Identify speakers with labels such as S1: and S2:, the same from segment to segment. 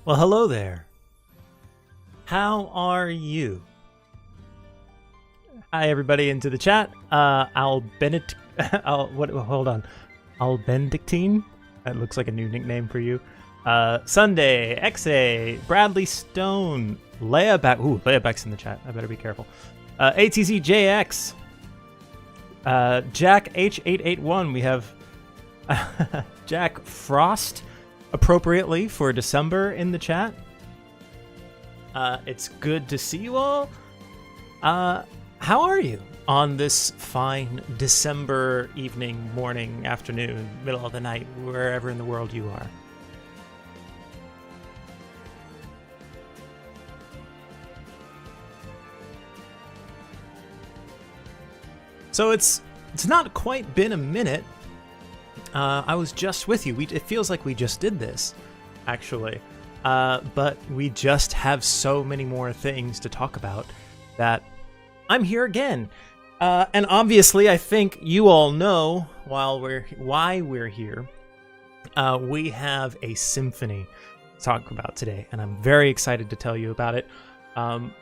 S1: Well, hello there. How are you? Hi, everybody into the chat. Hold on. Al Benedictine? That looks like a new nickname for you. Sunday, XA, Bradley Stone, Leia Ooh, Leia in the chat. I better be careful. ATZJX, Jack H881. We have Jack Frost, appropriately for December, in the chat. It's good to see you all. How are you on this fine December evening, morning, afternoon, middle of the night, wherever in the world you are? So it's not quite been a minute. I was just with you. It feels like we just did this, actually. But we just have so many more things to talk about that I'm here again. And obviously, I think you all know why we're here. We have a symphony to talk about today, and I'm very excited to tell you about it.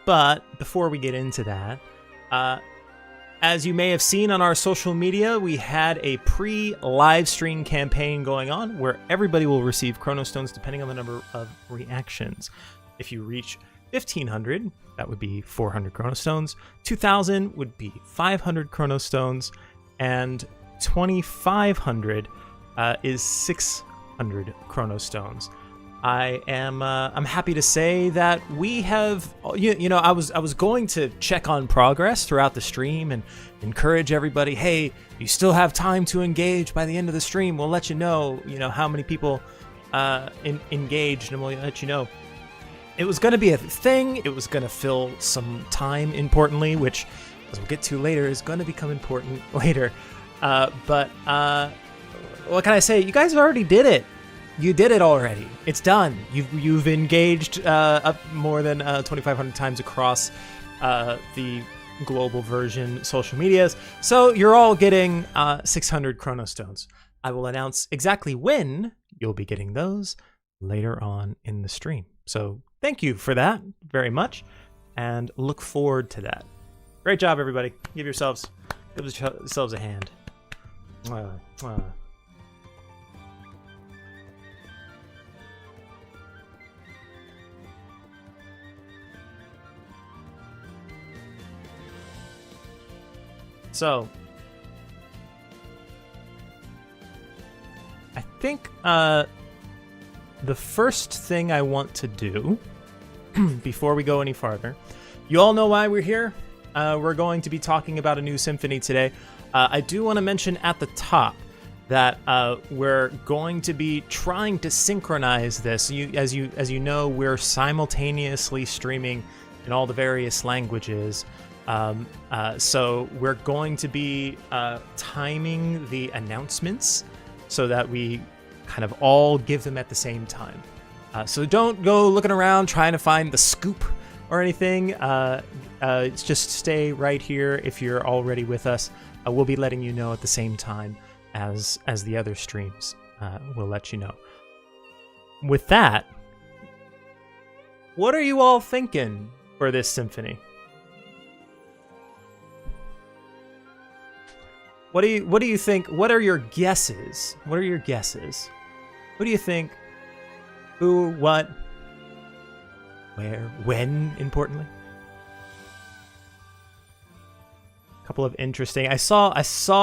S1: But before we get into that, as you may have seen on our social media, we had a pre-live stream campaign going on where everybody will receive Chronostones depending on the number of reactions. If you reach 1,500, that would be 400 Chronostones. 2,000 would be 500 Chronostones, and 2,500 is 600 Chronostones. I'm happy to say that we have, you know, I was going to check on progress throughout the stream and encourage everybody, hey, you still have time to engage by the end of the stream. We'll let you know, how many people engaged, and we'll let you know. It was going to be a thing. It was going to fill some time, importantly, which, as we'll get to later, is going to become important later. But what can I say? You guys already did it. You did it already. It's done. You've engaged up more than 2,500 times across the global version social medias. So you're all getting 600 Chronostones. I will announce exactly when you'll be getting those later on in the stream. So thank you for that very much, and look forward to that. Great job, everybody. Give yourselves a hand. So, I think the first thing I want to do, before we go any farther, you all know why we're here. We're going to be talking about a new symphony today. I do want to mention at the top that we're going to be trying to synchronize this. As you know, we're simultaneously streaming in all the various languages. So we're going to be timing the announcements so that we kind of all give them at the same time. So don't go looking around trying to find the scoop or anything. Just stay right here if you're already with us. We'll be letting you know at the same time as the other streams. We'll let you know. With that, what are you all thinking for this symphony? What do you think? What are your guesses? What do you think? Who, what, where, when, importantly? A couple of interesting. I saw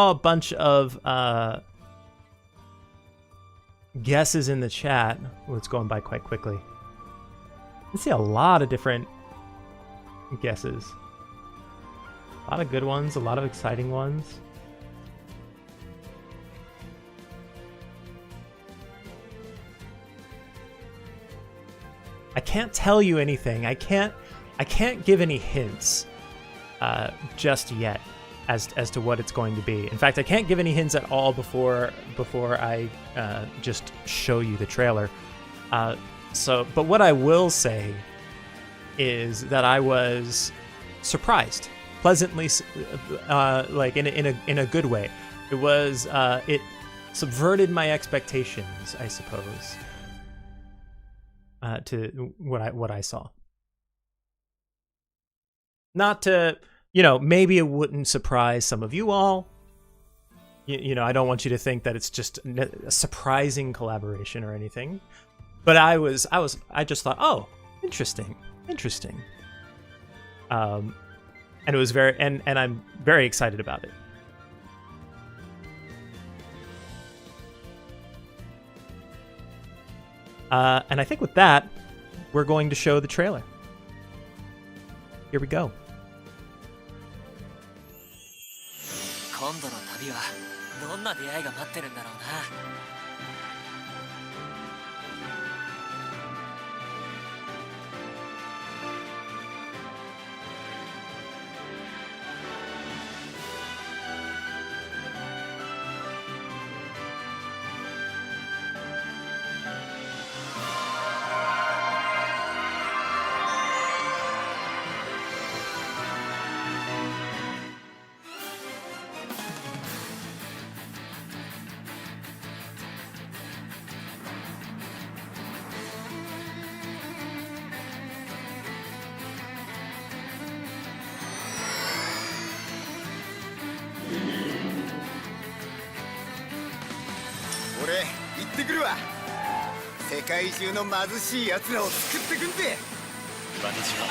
S1: a bunch of guesses in the chat. Oh, it's going by quite quickly. I see a lot of different guesses. A lot of good ones, a lot of exciting ones. I can't tell you anything. I can't give any hints just yet as to what it's going to be. In fact, I can't give any hints at all before I just show you the trailer. But what I will say is that I was surprised, pleasantly, like in a good way. It was it subverted my expectations, I suppose. to what I saw. Not to, maybe it wouldn't surprise some of you all. I don't want you to think that it's just a surprising collaboration or anything. But I just thought, oh, interesting. And it was and I'm very excited about it. And I think with that, we're going to show the trailer. Here we go.
S2: 今度の旅はどんな出会いが待ってるんだろうな。
S3: 俺行ってくるわ。世界中の貧しい奴らを救ってくんぜ。
S4: 私は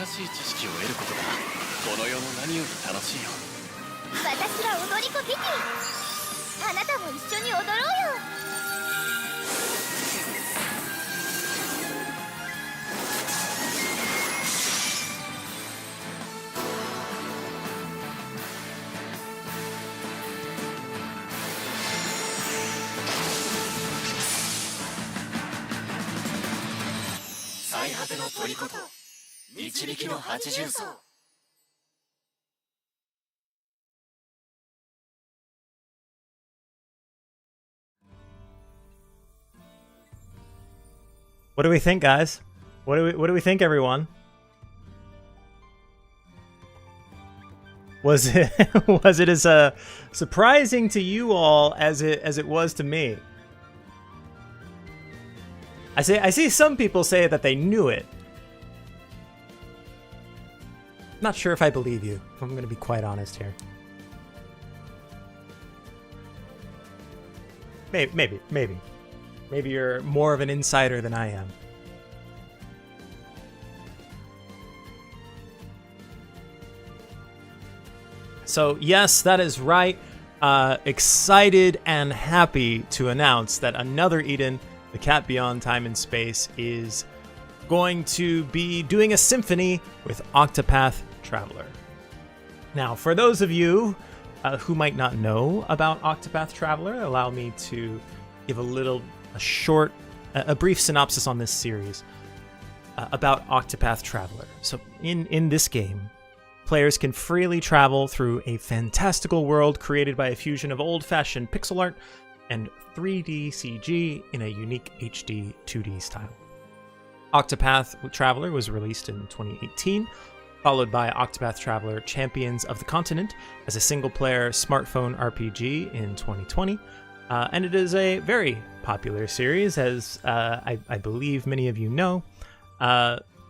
S4: 新しい知識を得ることがこの世の何より楽しいよ。
S5: 私は踊り子ビキ。あなたも一緒に踊ろうよ。
S2: 最果ての虜と導きの八重奏。
S1: What do we think, guys? What do we think, everyone? Was it as surprising to you all as it was to me? I see some people say that they knew it. Not sure if I believe you, if I'm going to be quite honest here. Maybe. Maybe you're more of an insider than I am. So yes, that is right. Excited and happy to announce that another Eden, the Cat Beyond Time and Space, is going to be doing a symphony with Octopath Traveler. Now, for those of you who might not know about Octopath Traveler, allow me to give a brief synopsis on this series about Octopath Traveler. So in this game, players can freely travel through a fantastical world created by a fusion of old-fashioned pixel art and 3D CG in a unique HD 2D style. Octopath Traveler was released in 2018, followed by Octopath Traveler Champions of the Continent as a single-player smartphone RPG in 2020. And it is a very popular series, as I believe many of you know,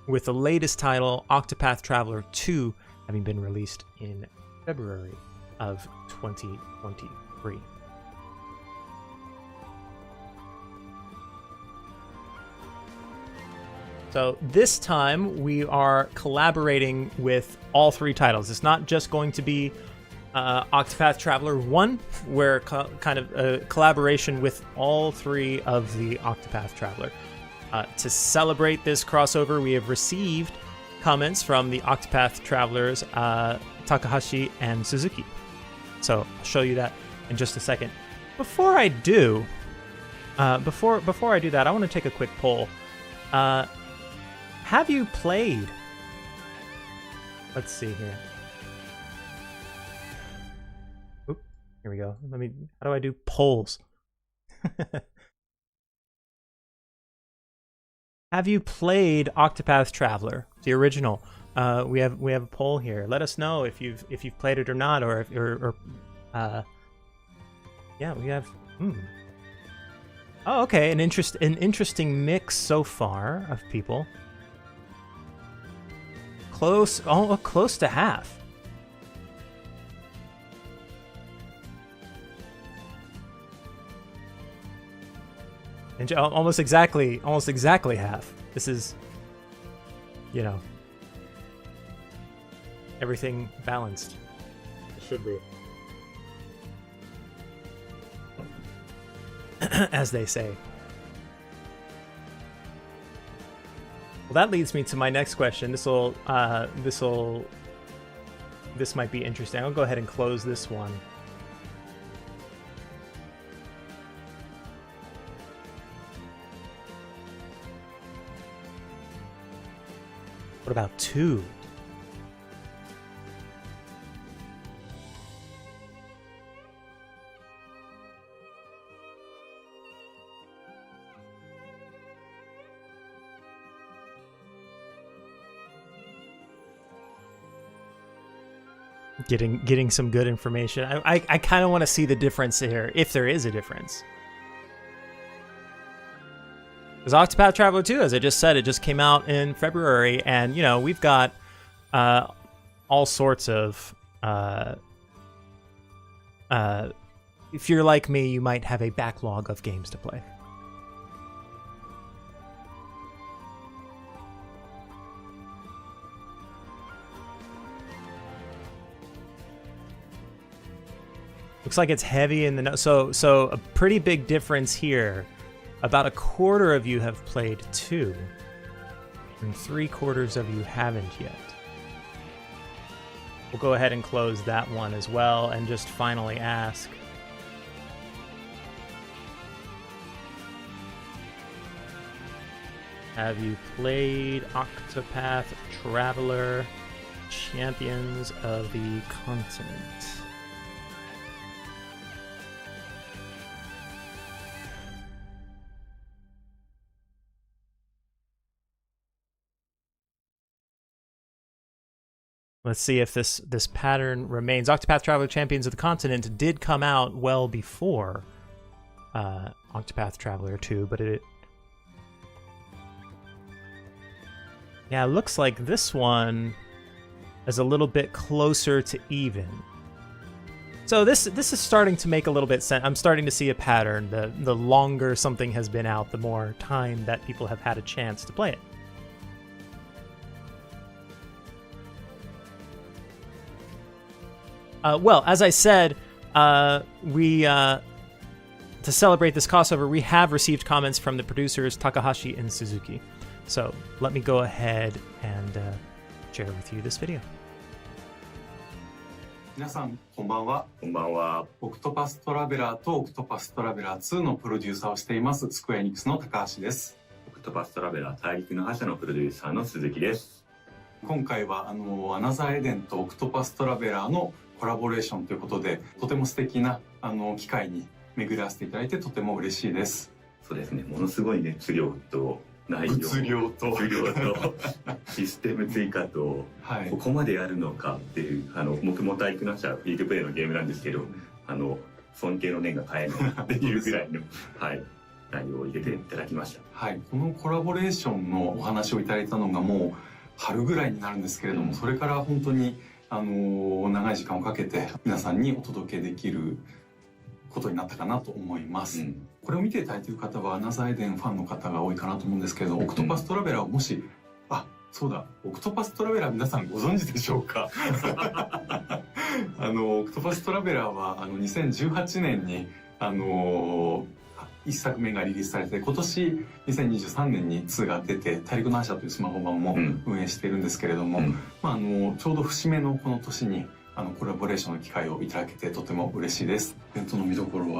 S1: with the latest title, Octopath Traveler 2, having been released in February of 2023. So this time we are collaborating with all three titles. It's not just going to be Octopath Traveler 1, we're kind of a collaboration with all three of the Octopath Traveler. To celebrate this crossover, we have received comments from the Octopath Travelers, Takahashi and Suzuki. So I'll show you that in just a second. Before I do that, I want to take a quick poll. Have you played? Let's see here. Oop, here we go. How do I do polls? Have you played Octopath Traveler, the original? We have a poll here. Let us know if you've played it or not, yeah, we have. Oh, okay. An interesting mix so far of people. Close to half. And almost exactly half. This is, you know, everything balanced. It should be. As they say. Well, that leads me to my next question. This might be interesting. I'll go ahead and close this one. What about 2? Getting some good information. I kind of want to see the difference here, if there is a difference. Because Octopath Traveler 2, as I just said, it just came out in February, and, you know, we've got all sorts of... if you're like me, you might have a backlog of games to play. Looks like it's heavy in the so a pretty big difference here. About a quarter of you have played 2, and 3/4 of you haven't yet. We'll go ahead and close that one as well, and just finally ask, have you played Octopath Traveler Champions of the Continent? Let's see if this pattern remains. Octopath Traveler Champions of the Continent did come out well before Octopath Traveler 2, but it... Yeah, it looks like this one is a little bit closer to even. So this is starting to make a little bit sense. I'm starting to see a pattern. The longer something has been out, the more time that people have had a chance to play it. Well, as I said, to celebrate this crossover, we have received comments from the producers Takahashi and Suzuki. So let me go ahead and share with you this video.
S6: 皆さんこんばんは。こんばんは。オクトパストラベラーとオクトパストラベラー2のプロデューサーをしていますスクエアエニックスの高橋です。
S7: オクトパストラベラー大陸の覇者のプロデューサーの鈴木です。
S6: 今回はアナザーエデンとオクトパストラベラーのコラボレーションということで、とても素敵な機会に巡らせていただいてとても嬉しいです。
S7: そうですね。ものすごい熱量と内容、
S6: 物量と
S7: システム追加と、はい、ここまでやるのかっていう、僕も大陸の覇者フリートプレイのゲームなんですけど、尊敬の念が絶えないっていうぐらいのはい内容を入れていただきました。
S6: はい。このコラボレーションのお話をいただいたのがもう春ぐらいになるんですけれども、それから本当に長い時間をかけて皆さんにお届けできることになったかなと思います、これを見ていただいている方はアナザーエデンファンの方が多いかなと思うんですけれど、オクトパストラベラーをもしそうだ、オクトパストラベラー皆さんご存知でしょうかオクトパストラベラーは2018年に1作目がリリースされて、今年2023年に2が出て大陸の覇者というスマホ版も運営しているんですけれども、ちょうど節目のこの年にコラボレーションの機会をいただけてとても嬉しいです。イベントの見どころ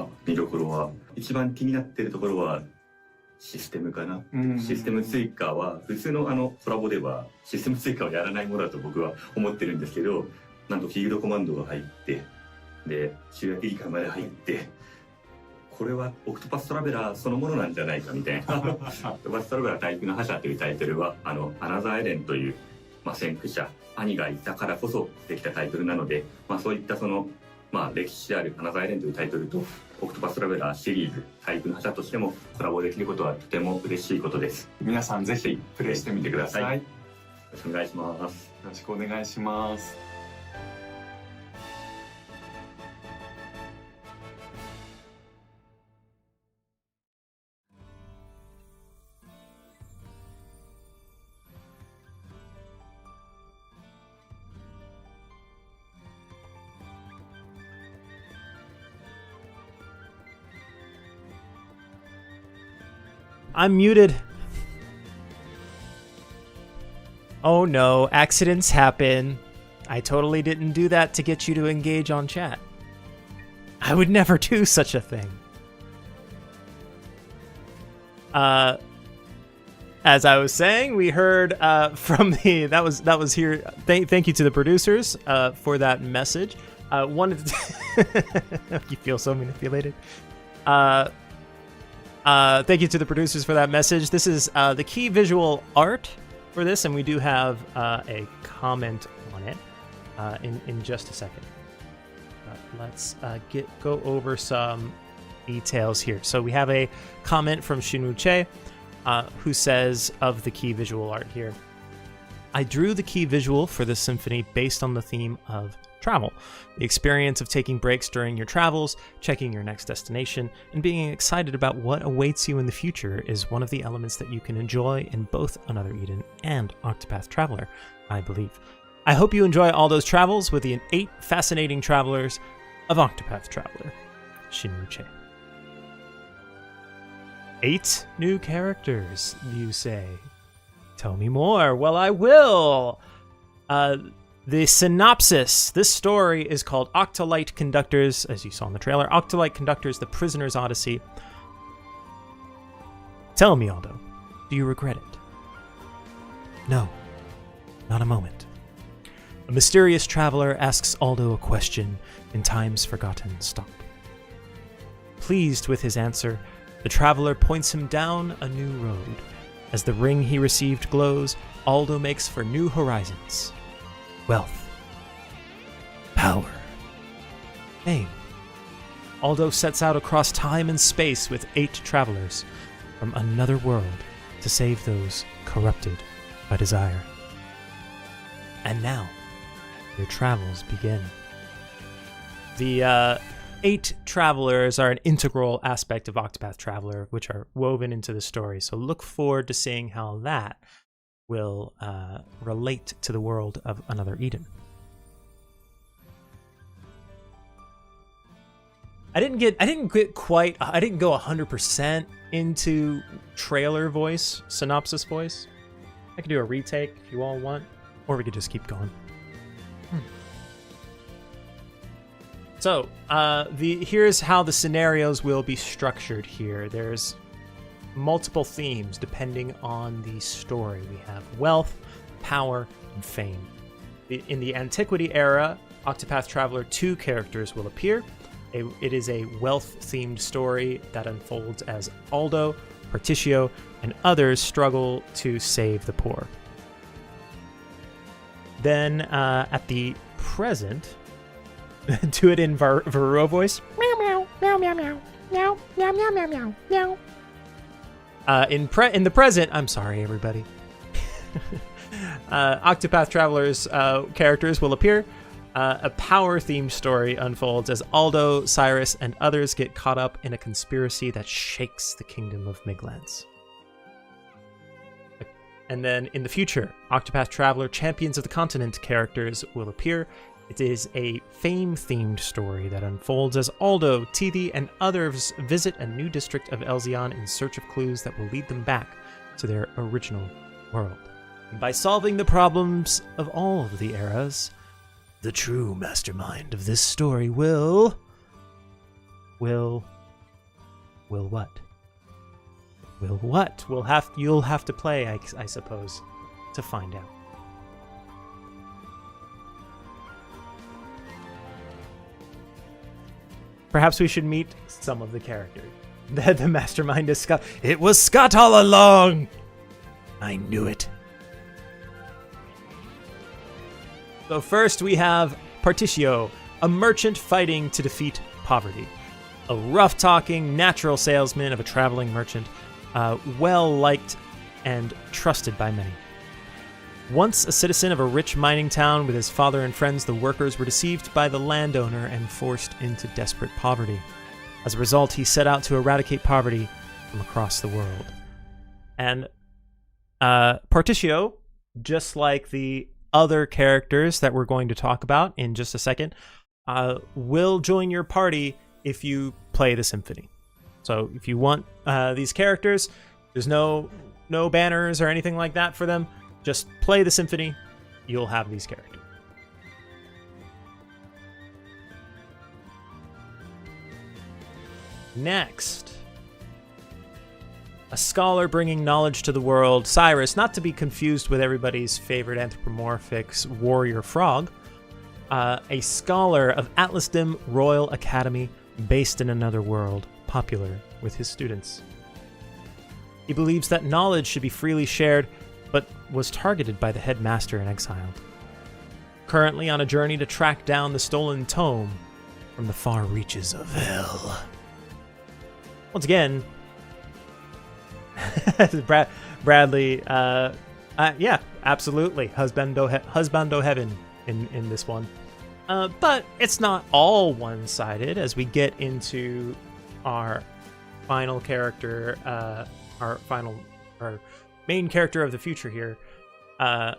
S6: は
S7: 一番気になっているところはシステムかな。システム追加は普通のコラボではシステム追加をやらないものだと僕は思ってるんですけど、なんとフィールドコマンドが入ってで集約理解まで入って、これはオクトパストラベラーそのものなんじゃないかみたいな。オクトパストラベラー大陸の覇者というタイトルはアナザーエレンという、先駆者兄がいたからこそできたタイトルなので、そういった歴史あるアナザーエレンというタイトルとオオクトパストラベラーシリーズ俳句の覇者としてもコラボできることはとても嬉しいことです。
S6: 皆さんぜひプレイしてみてください。
S7: はい、
S6: よ
S7: よろしくお願いします。
S6: ろしくお願いします。
S1: I'm muted. Oh no, accidents happen. I totally didn't do that to get you to engage on chat. I would never do such a thing. As I was saying, we heard from the that was here. Thank you to the producers for that message. Wanted to you feel so manipulated. Thank you to the producers for that message. This is the key visual art for this, and we do have a comment on it in just a second. Let's go over some details here. So we have a comment from Shinuche, who says of the key visual art here, I drew the key visual for this symphony based on the theme of travel. The experience of taking breaks during your travels, checking your next destination, and being excited about what awaits you in the future is one of the elements that you can enjoy in both Another Eden and Octopath Traveler, I believe. I hope you enjoy all those travels with the 8 fascinating travelers of Octopath Traveler. Shinuche. 8 new characters, you say? Tell me more. Well, I will! The synopsis. This story is called Octolight Conductors, as you saw in the trailer. Octolight Conductors, The Prisoner's Odyssey. Tell me, Aldo, do you regret it? No, not a moment. A mysterious traveler asks Aldo a question in time's forgotten stop. Pleased with his answer, the traveler points him down a new road. As the ring he received glows, Aldo makes for new horizons. Wealth, power, fame. Aldo sets out across time and space with 8 travelers from another world to save those corrupted by desire. And now, your travels begin. The 8 travelers are an integral aspect of Octopath Traveler, which are woven into the story, so look forward to seeing how that will relate to the world of Another Eden. I didn't go 100% into trailer voice, synopsis voice. I could do a retake if you all want, or we could just keep going. So, here's how the scenarios will be structured here. There's multiple themes depending on the story. We have wealth, power, and fame. In the Antiquity era, Octopath Traveler 2 characters will appear. It is a wealth-themed story that unfolds as Aldo, Particio, and others struggle to save the poor. Then, at the present, do it in Varroa voice. Meow meow meow meow meow meow meow meow meow meow meow. In the present, I'm sorry, everybody. Octopath Traveler's characters will appear. A power-themed story unfolds as Aldo, Cyrus, and others get caught up in a conspiracy that shakes the kingdom of Midlands. And then in the future, Octopath Traveler Champions of the Continent characters will appear. It is a fame-themed story that unfolds as Aldo, Teethy, and others visit a new district of Elzion in search of clues that will lead them back to their original world. And by solving the problems of all of the eras, the true mastermind of this story will what? Will what? You'll have to play, I suppose, to find out. Perhaps we should meet some of the characters. The mastermind is Scott. It was Scott all along! I knew it. So first we have Particio, a merchant fighting to defeat poverty. a rough-talking, natural salesman of a traveling merchant, well-liked and trusted by many. Once a citizen of a rich mining town with his father and friends, the workers were deceived by the landowner and forced into desperate poverty. As a result, he set out to eradicate poverty from across the world. And Particio, just like the other characters that we're going to talk about in just a second, will join your party if you play the symphony. So if you want these characters, there's no banners or anything like that for them. Just play the symphony, you'll have these characters. Next, a scholar bringing knowledge to the world, Cyrus, not to be confused with everybody's favorite anthropomorphic warrior frog, a scholar of Atlasdim Royal Academy based in another world, popular with his students. He believes that knowledge should be freely shared, but was targeted by the headmaster and exiled. Currently on a journey to track down the stolen tome from the far reaches of hell. Once again, Bradley, yeah, absolutely, husbando heaven in this one. But it's not all one-sided as we get into our final character, our main character of the future here, that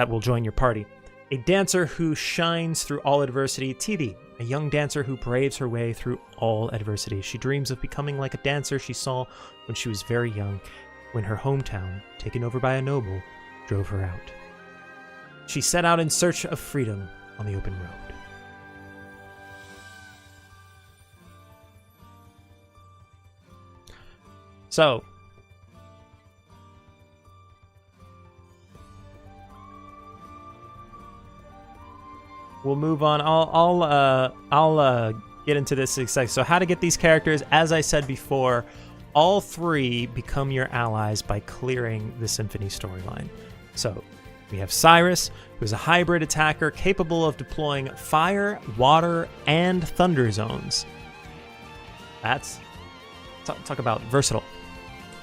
S1: will join your party. A dancer who shines through all adversity, Tidi, a young dancer who braves her way through all adversity. She dreams of becoming like a dancer she saw when she was very young, when her hometown, taken over by a noble, drove her out. She set out in search of freedom on the open road. So, we'll move on. I'll get into this. So how to get these characters? As I said before, all three become your allies by clearing the Symphony storyline. So we have Cyrus, who's a hybrid attacker capable of deploying fire, water, and thunder zones. That's talk about versatile.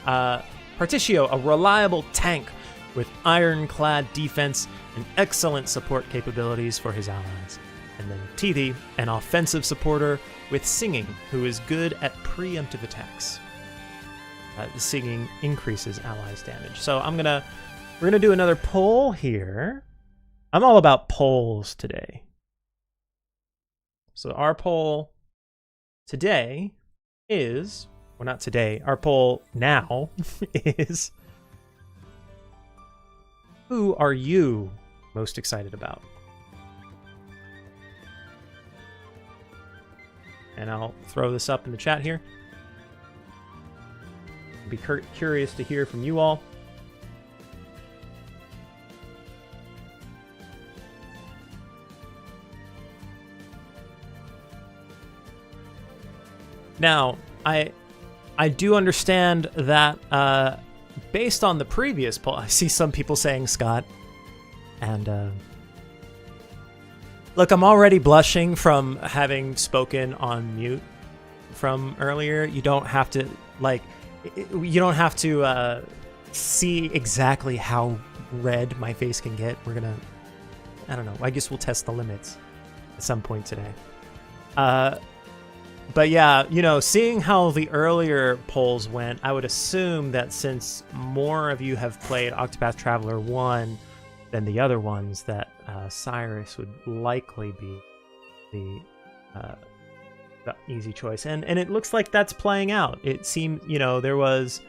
S1: Particio, a reliable tank with ironclad defense and excellent support capabilities for his allies. And then Tidi, an offensive supporter with singing, who is good at preemptive attacks. The singing increases allies' damage. So we're gonna do another poll here. I'm all about polls today. So our poll today is, well, not today, our poll now is, who are you most excited about? And I'll throw this up in the chat here. I'd be curious to hear from you all. Now, I do understand that based on the previous poll, I see some people saying Scott, and look, I'm already blushing from having spoken on mute from earlier. You don't have to see exactly how red my face can get. We're gonna, I don't know, I guess we'll test the limits at some point today. But yeah, seeing how the earlier polls went, I would assume that since more of you have played Octopath Traveler 1 than the other ones, that Cyrus would likely be the easy choice. And it looks like that's playing out. It seemed, there was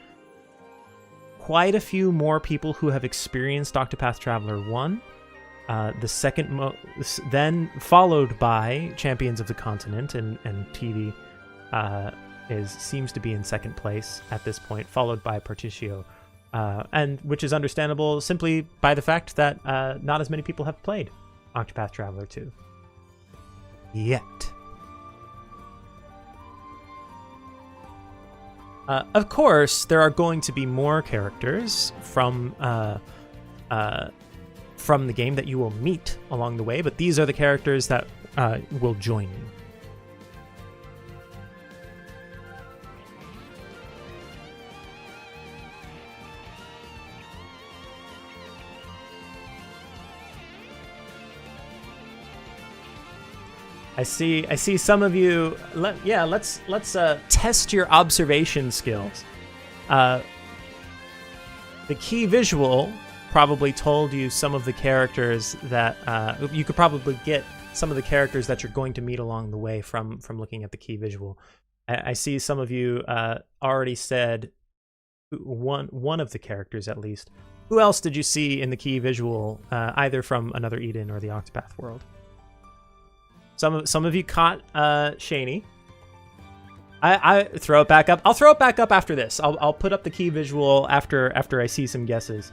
S1: quite a few more people who have experienced Octopath Traveler 1. The second, then followed by Champions of the Continent, and TV seems to be in second place at this point, followed by Particio, and which is understandable simply by the fact that not as many people have played Octopath Traveler 2 yet. Of course, there are going to be more characters from the game that you will meet along the way, but these are the characters that will join you. I see some of you. Let's test your observation skills. The key visual probably told you some of the characters that you could probably get some of the characters that you're going to meet along the way from looking at the key visual. I see some of you already said one of the characters at least. Who else did you see in the key visual, either from Another Eden or the Octopath world? Some of you caught Shaney. I throw it back up. I'll throw it back up after this. I'll put up the key visual after I see some guesses.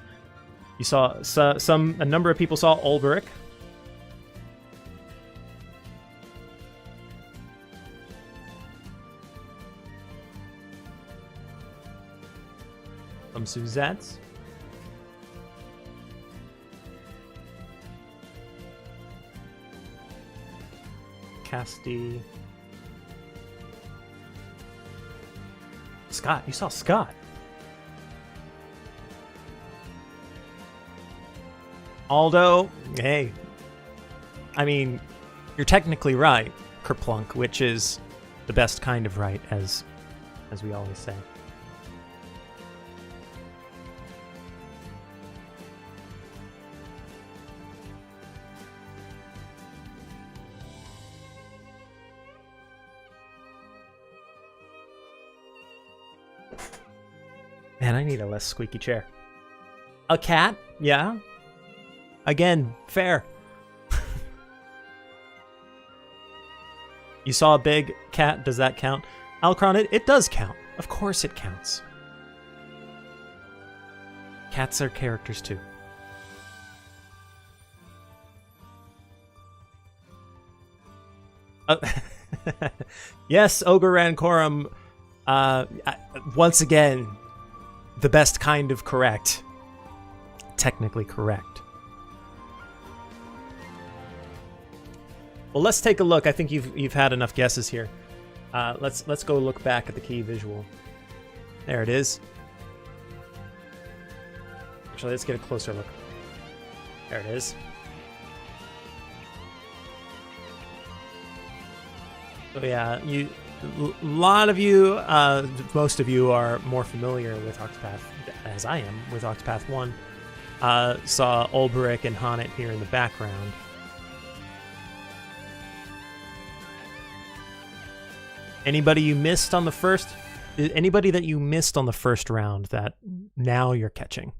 S1: You saw a number of people saw Ulbrich. Some Suzettes. Casty. Scott, you saw Scott. Aldo, hey. I mean, you're technically right, Kerplunk, which is the best kind of right, as we always say. Man, I need a less squeaky chair. A cat? Yeah. Again, fair. You saw a big cat. Does that count? Alcron, it does count. Of course it counts. Cats are characters too. Yes, Ogre Rancorum. Once again, the best kind of correct. Technically correct. Well, let's take a look. I think you've had enough guesses here. Let's go look back at the key visual. There it is. Actually, let's get a closer look. There it is. So yeah, a lot of you, most of you are more familiar with Octopath, as I am, with Octopath 1. Saw Ulbrich and Honnet here in the background. Anybody you missed on the first... Anybody that you missed on the first round that now you're catching?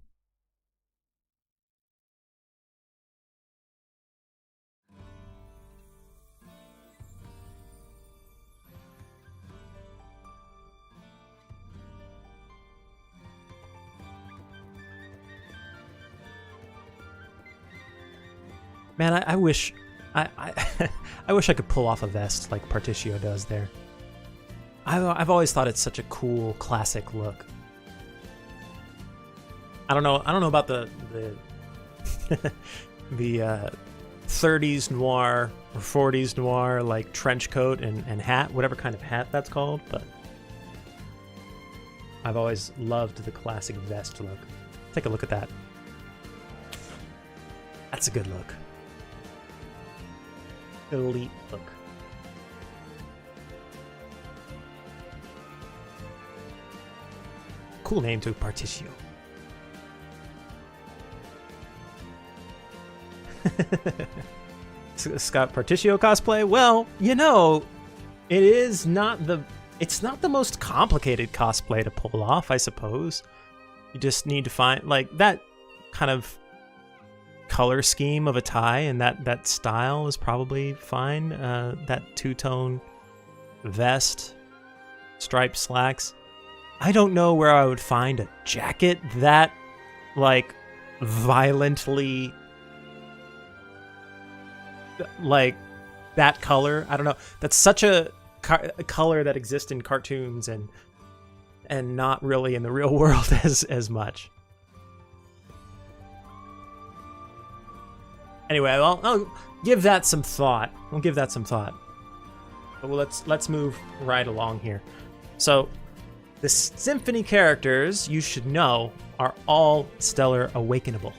S1: Man, I wish I wish I could pull off a vest like Particio does there. I've always thought it's such a cool classic look. I don't know about the 30s noir or 40s noir like trench coat and hat, whatever kind of hat that's called, but I've always loved the classic vest look. Take a look at that. That's a good look. Elite look. Cool name too, Particio. Scott Particio cosplay? Well, you know, it's not the most complicated cosplay to pull off, I suppose. You just need to find like that kind of color scheme of a tie, and that style is probably fine. That two-tone vest, striped slacks. I don't know where I would find a jacket that, like, violently, like, that color. I don't know. That's such a color that exists in cartoons and not really in the real world as much. Anyway, I'll give that some thought. We'll give that some thought. But let's move right along here. So, the Symphony characters, you should know, are all Stellar Awakenable.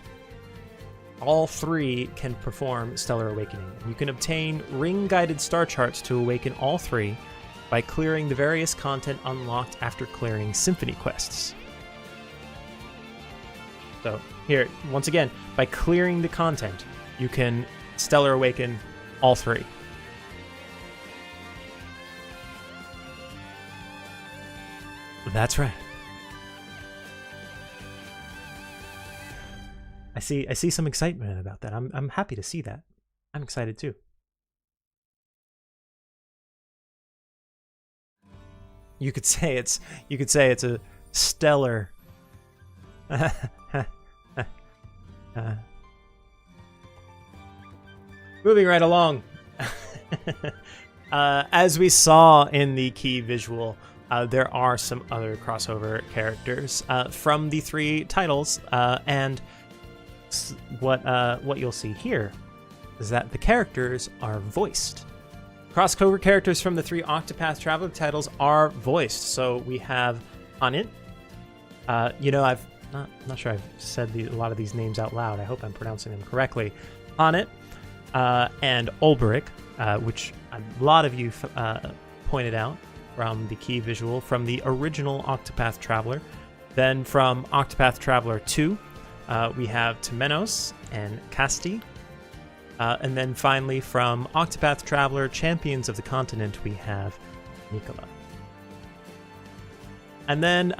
S1: all 3 can perform Stellar Awakening. You can obtain ring-guided star charts to awaken all 3 by clearing the various content unlocked after clearing Symphony quests. So here, once again, by clearing the content, you can Stellar Awaken all 3. That's right. I see some excitement about that. I'm happy to see that. I'm excited too. You could say it's a stellar moving right along. As we saw in the key visual, there are some other crossover characters from the 3 titles, and what you'll see here is that the characters are voiced. Crossover characters from the 3 Octopath Traveler titles are voiced. So we have Anit. I'm not sure I've said a lot of these names out loud. I hope I'm pronouncing them correctly. Anit and Ulbrich, which a lot of you pointed out from the key visual from the original Octopath Traveler. Then from Octopath Traveler 2, we have Temenos and Casti. And then finally from Octopath Traveler Champions of the Continent, we have Nicola. And then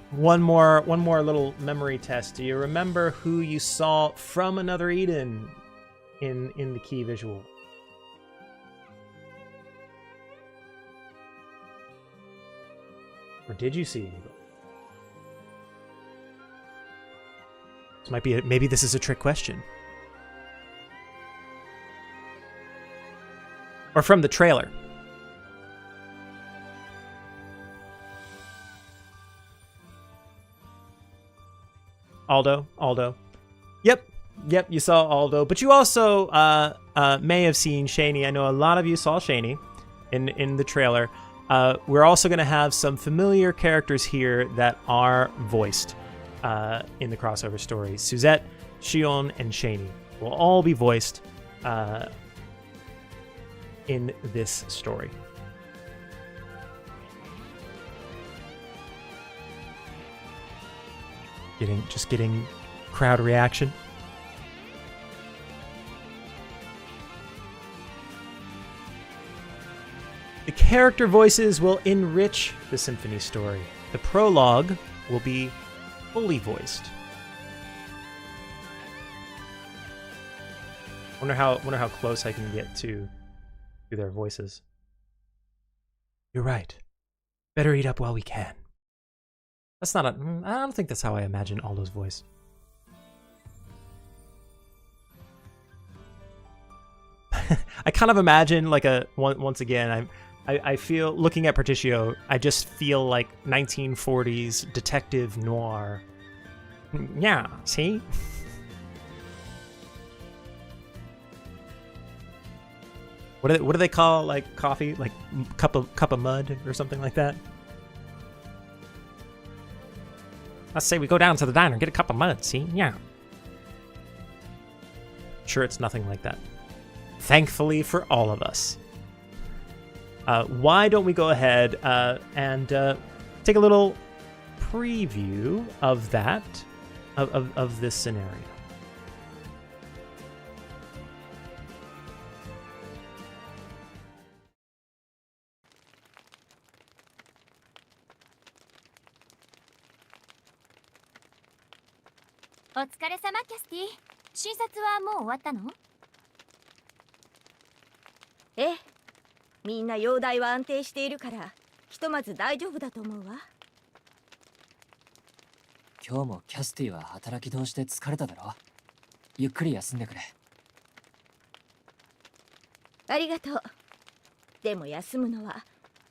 S1: one more little memory test. Do you remember who you saw from Another Eden in the key visual? Or did you see anybody? Maybe this is a trick question. Or from the trailer. Aldo. Yep, you saw Aldo. But you also may have seen Shaney. I know a lot of you saw Shaney in the trailer. We're also going to have some familiar characters here that are voiced in the crossover story. Suzette, Shion, and Shaney will all be voiced in this story. Getting crowd reaction. The character voices will enrich the symphony story. The prologue will be fully voiced. Wonder how close I can get to their voices. You're right. Better eat up while we can. That's not I don't think that's how I imagine Aldo's voice. I kind of imagine like once again, I feel, looking at Particio, I just feel like 1940s detective noir. Yeah, see? What do they call like coffee? Like cup of mud or something like that? Let's say we go down to the diner and get a cup of mud, see? Yeah. Sure, it's nothing like that. Thankfully for all of us. Why don't we go ahead and take a little preview of that, of this scenario.
S5: お疲れ様キャスティ。診察はもう終わったの？ええ、みんな容体は安定しているからひとまず大丈夫だと思うわ。
S2: 今日もキャスティは働き通して疲れただろ。ゆっくり休んでくれ。
S5: ありがとう。でも休むのは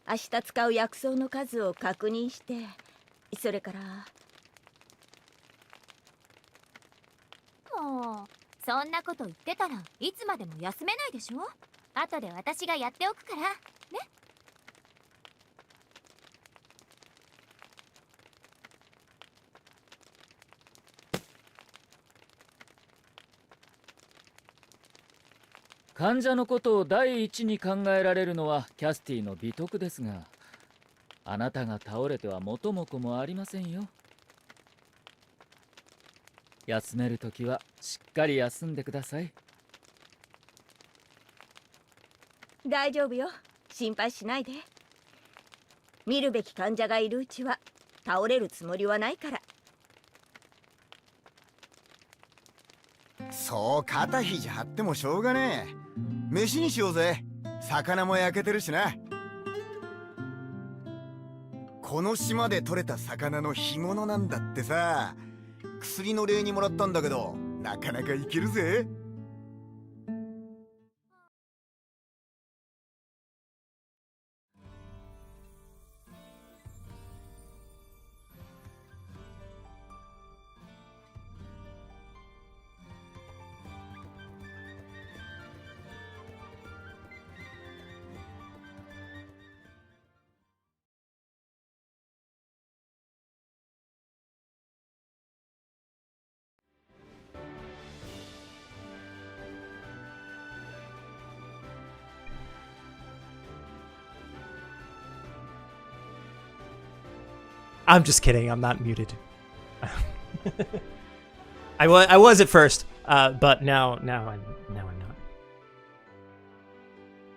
S5: 明日使う薬草の数を確認して、それから。もうそんなこと言ってたらいつまでも休めないでしょ。後で私がやっておくからね。
S8: 患者のことを第一に考えられるのはキャスティの美徳ですが、あなたが倒れては元も子もありませんよ。休めるときはしっかり休んでください。
S5: 大丈夫よ、心配しないで。見るべき患者がいるうちは倒れるつもりはないから。
S3: そう肩肘張ってもしょうがねえ。飯にしようぜ。魚も焼けてるしな。この島で取れた魚の干物なんだってさ。薬の礼にもらったんだけど、なかなかいけるぜ。
S1: I'm just kidding. I'm not muted. I was at first, but now I'm not.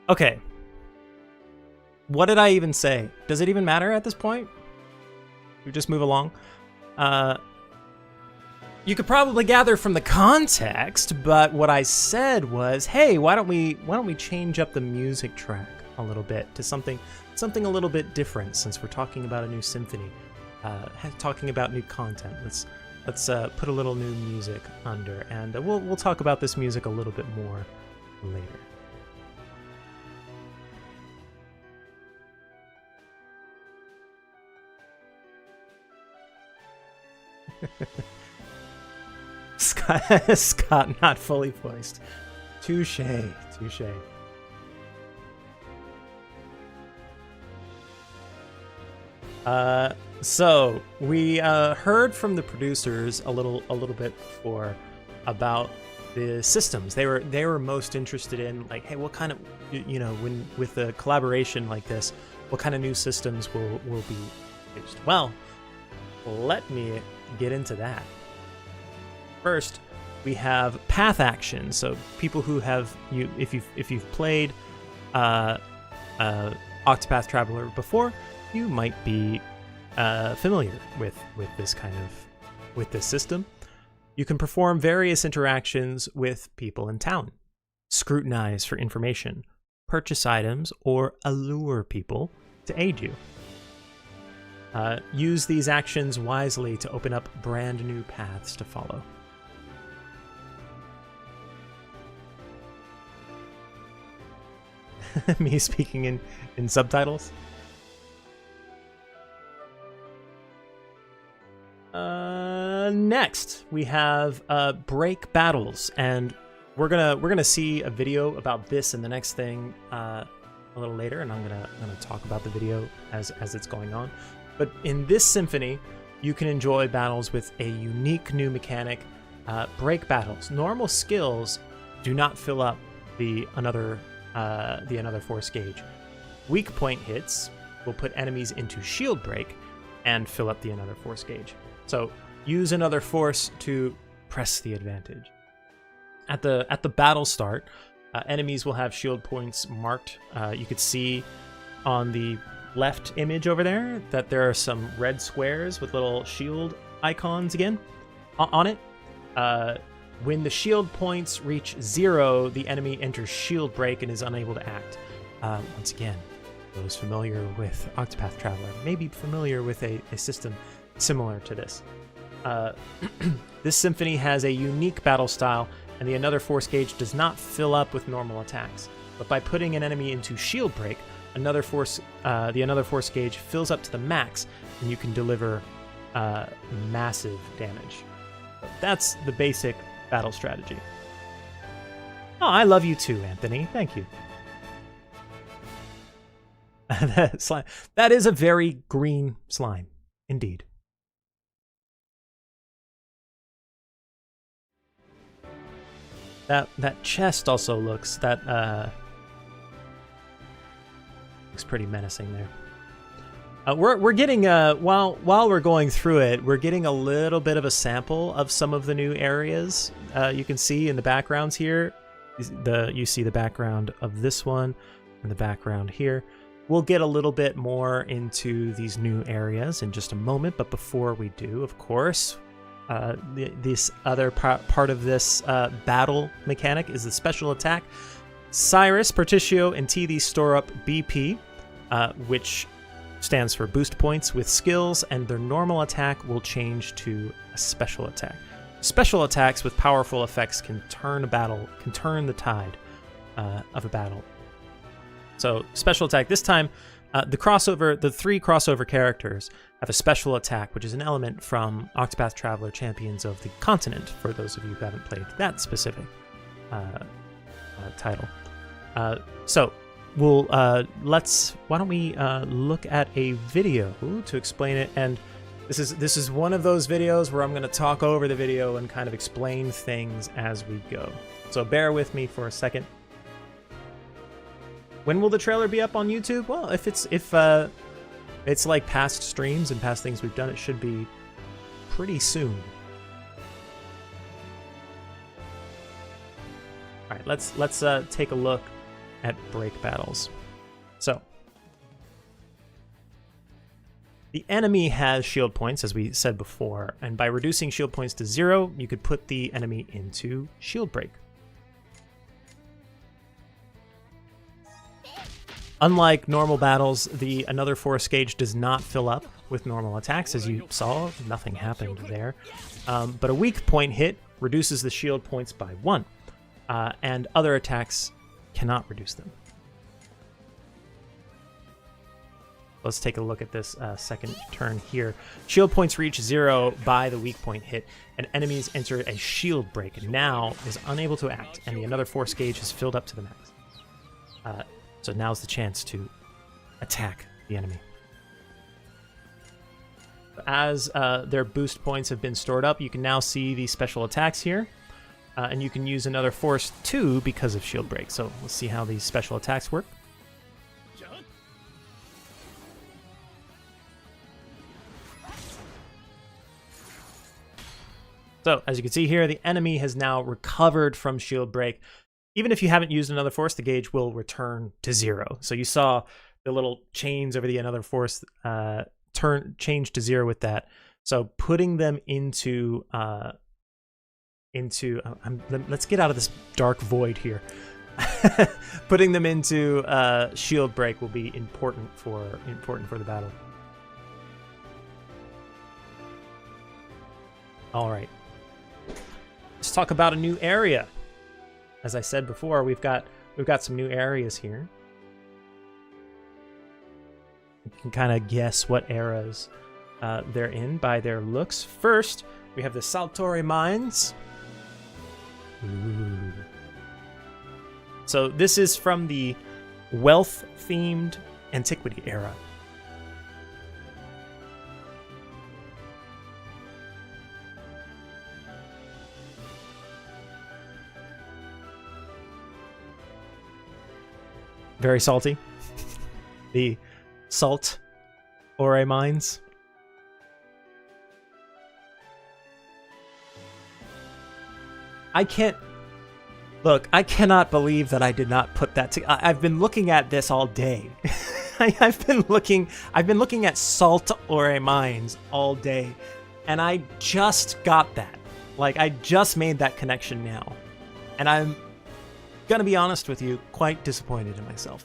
S1: Okay. What did I even say? Does it even matter at this point? We just move along. You could probably gather from the context, but what I said was, hey, why don't we change up the music track a little bit to something a little bit different, since we're talking about a new symphony. Talking about new content. Let's put a little new music under, and we'll talk about this music a little bit more later. Scott not fully voiced. Touche. So we heard from the producers a little bit before about the systems. They were most interested in, like, hey, what kind of, when with a collaboration like this, what kind of new systems will be used? Well, let me get into that. First, we have path action. So people who have if you've played Octopath Traveler before, you might be familiar with this system. You can perform various interactions with people in town, scrutinize for information, purchase items, or allure people to aid you. Use these actions wisely to open up brand new paths to follow. Me speaking in subtitles. Next we have break battles, and we're gonna see a video about this in the next thing a little later, and I'm gonna talk about the video as it's going on. But in this symphony, you can enjoy battles with a unique new mechanic, break battles. Normal skills do not fill up the another force gauge. Weak point hits will put enemies into shield break and fill up the another force gauge. So use another force to press the advantage. At the battle start, enemies will have shield points marked. You could see on the left image over there that there are some red squares with little shield icons again on it. When the shield points reach 0, the enemy enters shield break and is unable to act. Once again, those familiar with Octopath Traveler may be familiar with a system similar to this. This symphony has a unique battle style, and the another force gauge does not fill up with normal attacks. But by putting an enemy into shield break, the another force gauge fills up to the max, and you can deliver massive damage. That's the basic battle strategy. Oh, I love you too, Anthony. Thank you. That is a very green slime, indeed. That chest also looks looks pretty menacing there. We're getting while we're going through it, we're getting a little bit of a sample of some of the new areas. You can see in the backgrounds here, you see the background of this one and the background here. We'll get a little bit more into these new areas in just a moment, but before we do, of course, this other part of this battle mechanic is the special attack. Cyrus, Particio, and TD store up BP, which stands for boost points with skills, and their normal attack will change to a special attack. Special attacks with powerful effects can turn the tide of a battle. So special attack this time, the three crossover characters have a special attack, which is an element from Octopath Traveler Champions of the Continent, for those of you who haven't played that specific title. So we'll why don't we look at a video to explain it. And this is one of those videos where I'm going to talk over the video and kind of explain things as we go. So bear with me for a second. When will the trailer be up on YouTube? Well, if it's like past streams and past things we've done, it should be pretty soon. All right, let's take a look at break battles. So the enemy has shield points, as we said before, and by reducing shield points to 0, you could put the enemy into shield break. Unlike normal battles, the another force gauge does not fill up with normal attacks. As you saw, nothing happened there. But a weak point hit reduces the shield points by 1, and other attacks cannot reduce them. Let's take a look at this second turn here. Shield points reach 0 by the weak point hit, and enemies enter a shield break, and now is unable to act, and the another force gauge is filled up to the max. So now's the chance to attack the enemy. As their boost points have been stored up, you can now see the special attacks here. And you can use another force 2 because of shield break. So let's see how these special attacks work. So as you can see here, the enemy has now recovered from shield break. Even if you haven't used another force, the gauge will return to 0. So you saw the little chains over the another force change to 0 with that. So putting them into let's get out of this dark void here. Putting them into shield break will be important for the battle. All right, let's talk about a new area. As I said before, we've got some new areas here. You can kind of guess what eras they're in by their looks. First, we have the Saltore Mines. Ooh. So this is from the wealth-themed antiquity era. Very salty. The salt ore mines. I cannot believe that I did not put that together. I've been looking at this all day. I've been looking at salt ore mines all day, and I just got that. Like, I just made that connection now, and I'm gonna be honest with you, quite disappointed in myself.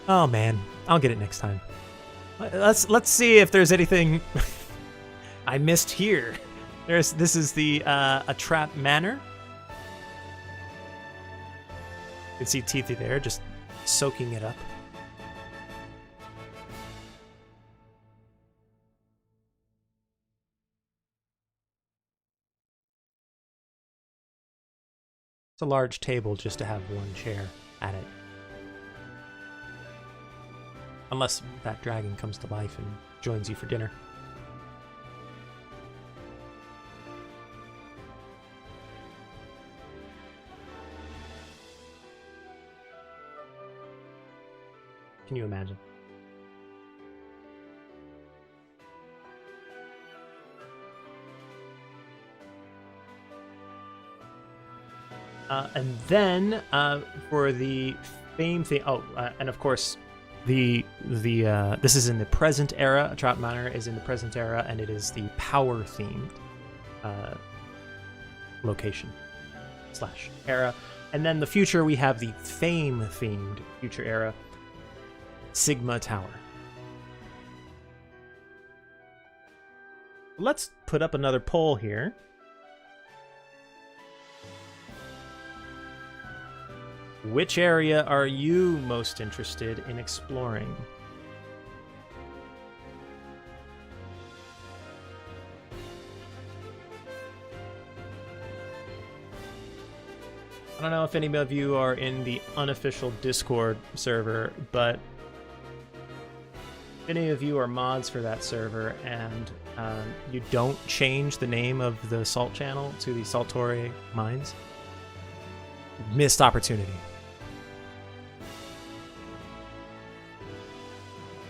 S1: Oh man, I'll get it next time. Let's see if there's anything I missed here. This is the Atrap Manor. You can see Teethy there, just soaking it up. It's a large table just to have one chair at it. Unless that dragon comes to life and joins you for dinner. Can you imagine? And then for the fame thing, and of course, this is in the present era. Trout Manor is in the present era, and it is the power themed location / era. And then the future, we have the fame themed future era, Sigma Tower. Let's put up another poll here. Which area are you most interested in exploring? I don't know if any of you are in the unofficial Discord server, but if any of you are mods for that server and you don't change the name of the Salt channel to the Saltore Mines, missed opportunity.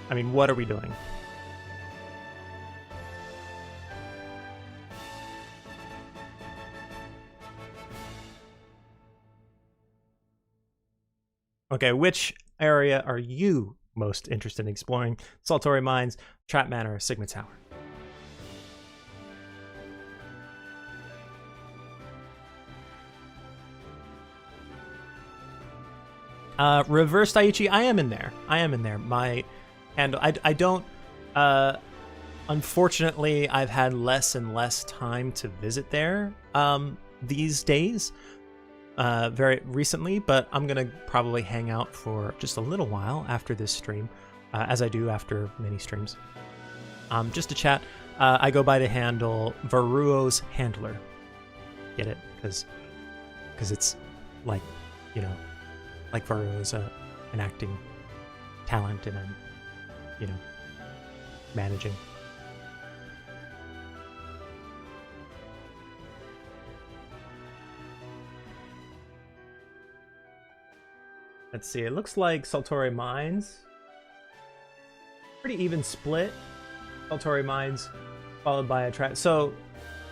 S1: I mean, what are we doing? Okay, which area are you most interested in exploring? Saltore Mines, Trap Manor, or Sigma Tower? Reverse Daiichi, I am in there. And I don't, unfortunately, I've had less and less time to visit there these days, very recently, but I'm going to probably hang out for just a little while after this stream, as I do after many streams, just to chat. I go by the handle Varuo's Handler. Get it? Because it's like, you know, like Varuo is an acting talent, and I'm, you know, managing. Let's see, it looks like Saltore Mines. Pretty even split. Saltore Mines followed by a track. So,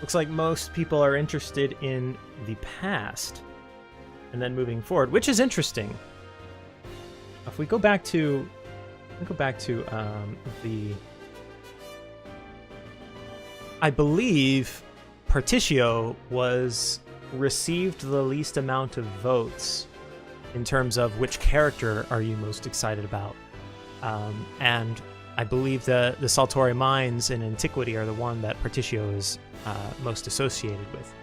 S1: looks like most people are interested in the past and then moving forward, which is interesting. If we go back to I believe Particio received the least amount of votes in terms of which character are you most excited about. And I believe the Saltore Mines in Antiquity are the one that Particio is most associated with.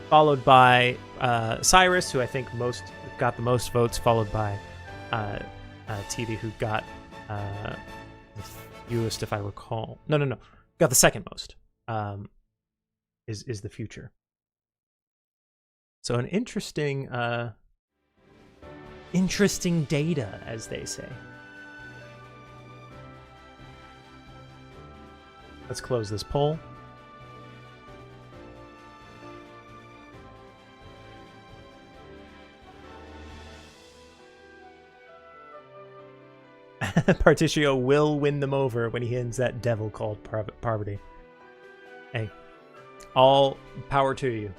S1: Followed by Cyrus, who I think got the most votes, followed by TV, who got the fewest, if I recall. No. Got the second most. Is the future. So an interesting data, as they say. Let's close this poll. Particio will win them over when he ends that devil called Parvati. Hey, all power to you,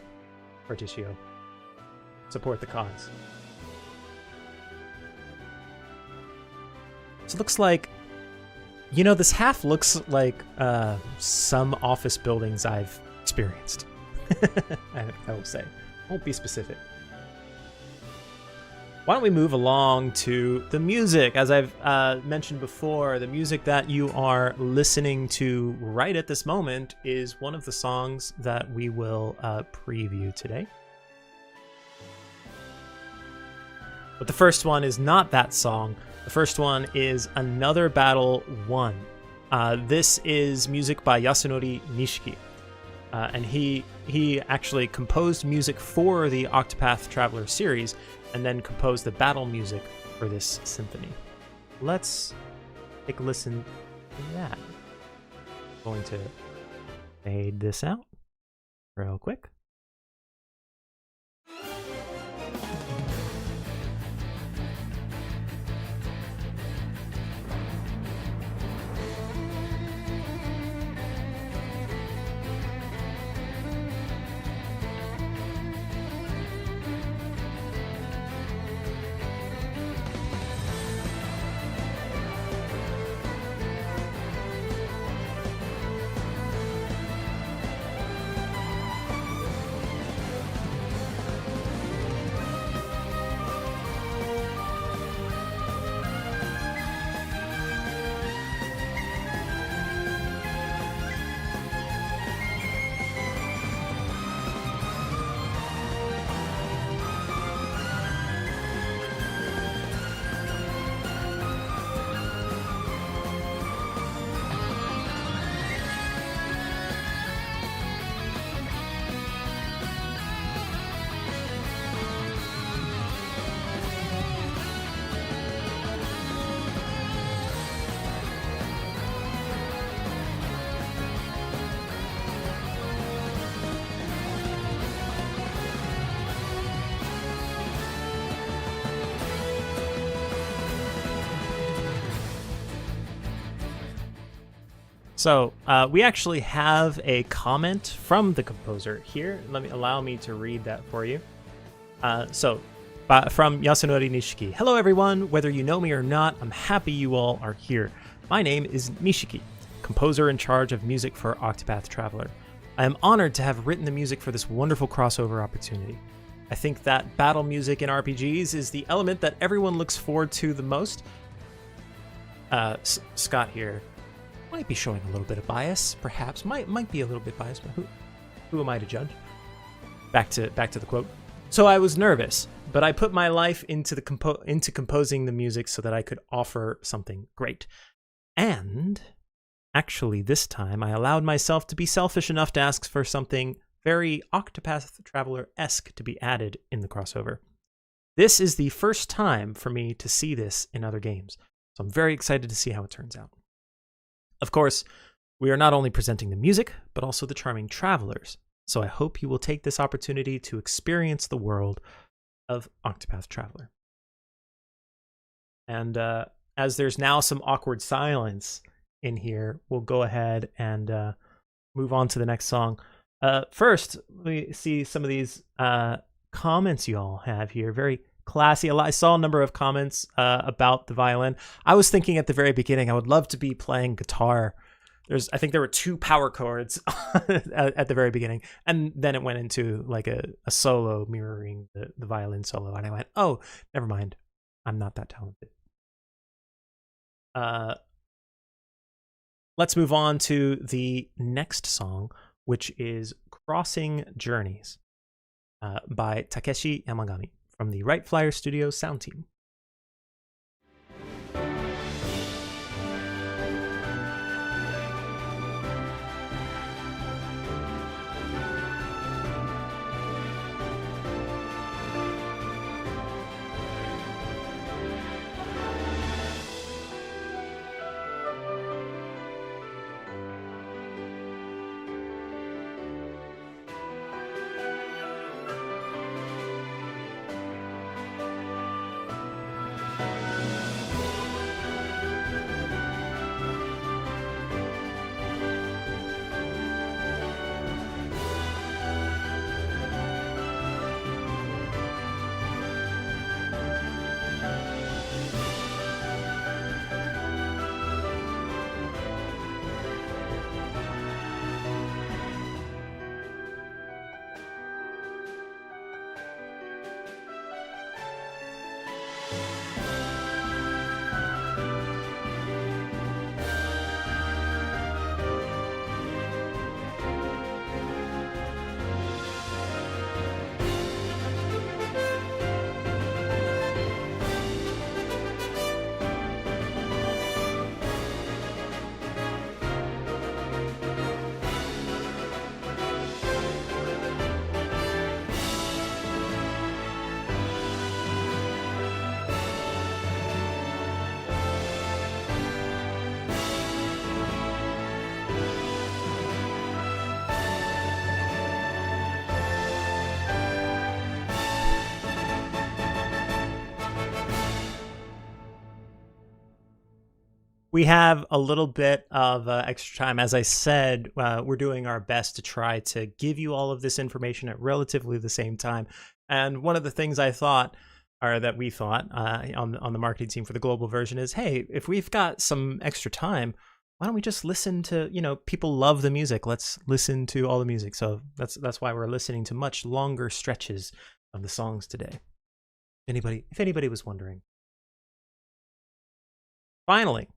S1: Particio. Support the cause. So it looks like, you know, this half looks like some office buildings I've experienced. I will say. Won't be specific. Why don't we move along to the music? As I've mentioned before, the music that you are listening to right at this moment is one of the songs that we will preview today. But the first one is not that song. The first one is Another Battle Won. This is music by Yasunori Nishiki. And he actually composed music for the Octopath Traveler series and then composed the battle music for this symphony. Let's take a listen to that. I'm going to fade this out real quick. So we actually have a comment from the composer here. Allow me to read that for you. From Yasunori Nishiki. Hello everyone, whether you know me or not, I'm happy you all are here. My name is Nishiki, composer in charge of music for Octopath Traveler. I am honored to have written the music for this wonderful crossover opportunity. I think that battle music in RPGs is the element that everyone looks forward to the most. Scott here might be showing a little bit of bias, perhaps. Might be a little bit biased, but who am I to judge? Back to the quote. So I was nervous, but I put my life into composing the music so that I could offer something great. And actually, this time I allowed myself to be selfish enough to ask for something very Octopath Traveler-esque to be added in the crossover. This is the first time for me to see this in other games, so I'm very excited to see how it turns out. Of course, we are not only presenting the music, but also the charming travelers, so I hope you will take this opportunity to experience the world of Octopath Traveler. And as there's now some awkward silence in here, we'll go ahead and move on to the next song. First, we see some of these comments you all have here. Very classy. I saw a number of comments about the violin. I was thinking at the very beginning, I would love to be playing guitar. I think there were 2 power chords at the very beginning, and then it went into like a solo mirroring the violin solo, and I went, oh, never mind. I'm not that talented. Let's move on to the next song, which is Crossing Journeys by Takeshi Yamagami from the Right Flyer Studios sound team. We have a little bit of extra time. As I said, we're doing our best to try to give you all of this information at relatively the same time. And one of the things I thought, or that we thought on the marketing team for the global version is, hey, if we've got some extra time, why don't we just listen to, people love the music. Let's listen to all the music. So that's why we're listening to much longer stretches of the songs today. If anybody was wondering. Finally,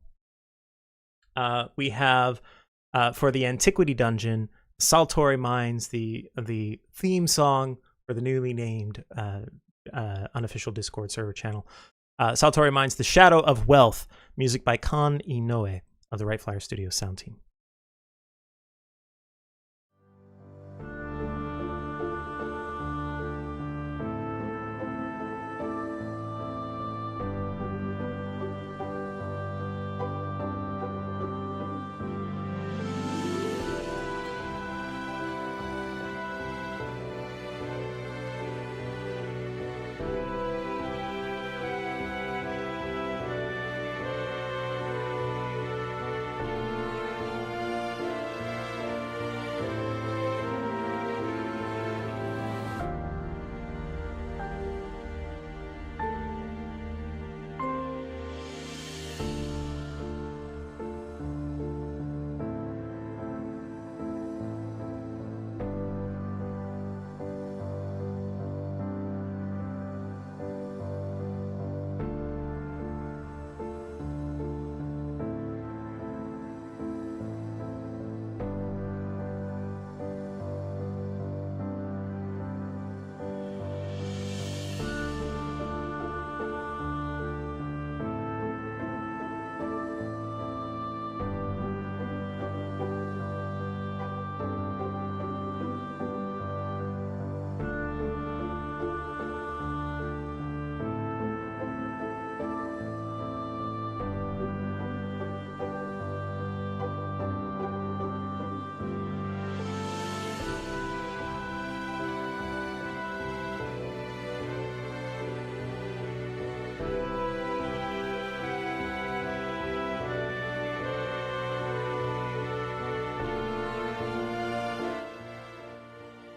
S1: we have for the Antiquity Dungeon, Saltori Mines, the theme song for the newly named unofficial Discord server channel. Saltori Mines, The Shadow of Wealth, music by Kan Inoue of the Right Flyer Studios sound team.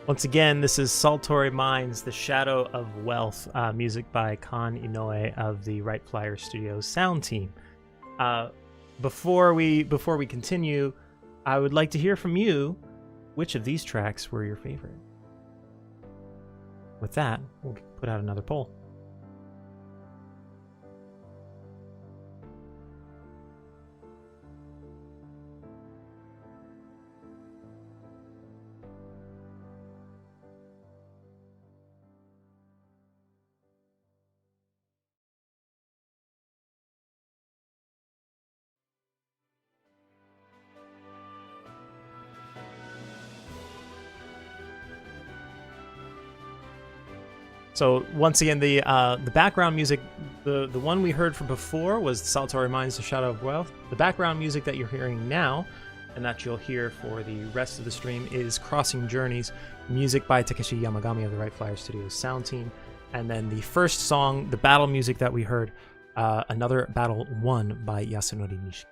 S1: Once again, this is Saltori Mines, The Shadow of Wealth, music by Kan Inoue of the Right Flyer Studios sound team. Before we continue, I would like to hear from you. Which of these tracks were your favorite? With that, we'll put out another poll. So once again, the background music, the one we heard from before was Saltori Mines, The Shadow of Wealth. The background music that you're hearing now, and that you'll hear for the rest of the stream, is Crossing Journeys, music by Takeshi Yamagami of the Right Flyer Studios sound team. And then the first song, the battle music that we heard, Another Battle Won by Yasunori Nishi.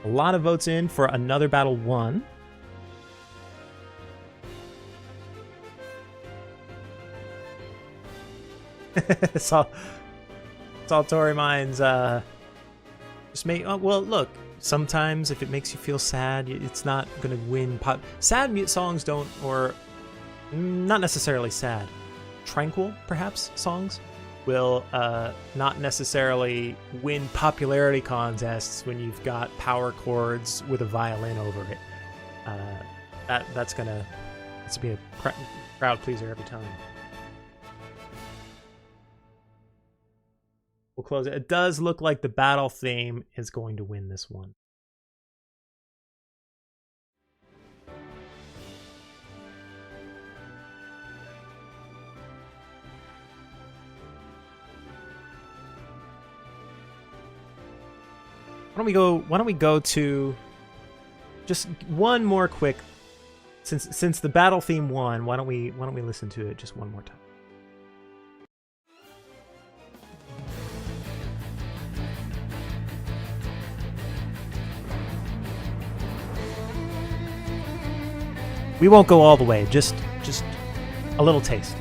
S1: A lot of votes in for Another Battle Won. Saltori Mines just make. Oh, well, look. Sometimes if it makes you feel sad, it's not gonna win. Sad songs don't, or not necessarily sad. Tranquil, perhaps, songs will not necessarily win popularity contests when you've got power chords with a violin over it. That's gonna be a crowd pleaser every time. We'll close it. It does look like the battle theme is going to win this one. Why don't we go to just one more quick, since the battle theme won, why don't we listen to it just one more time? We won't go all the way, just a little taste.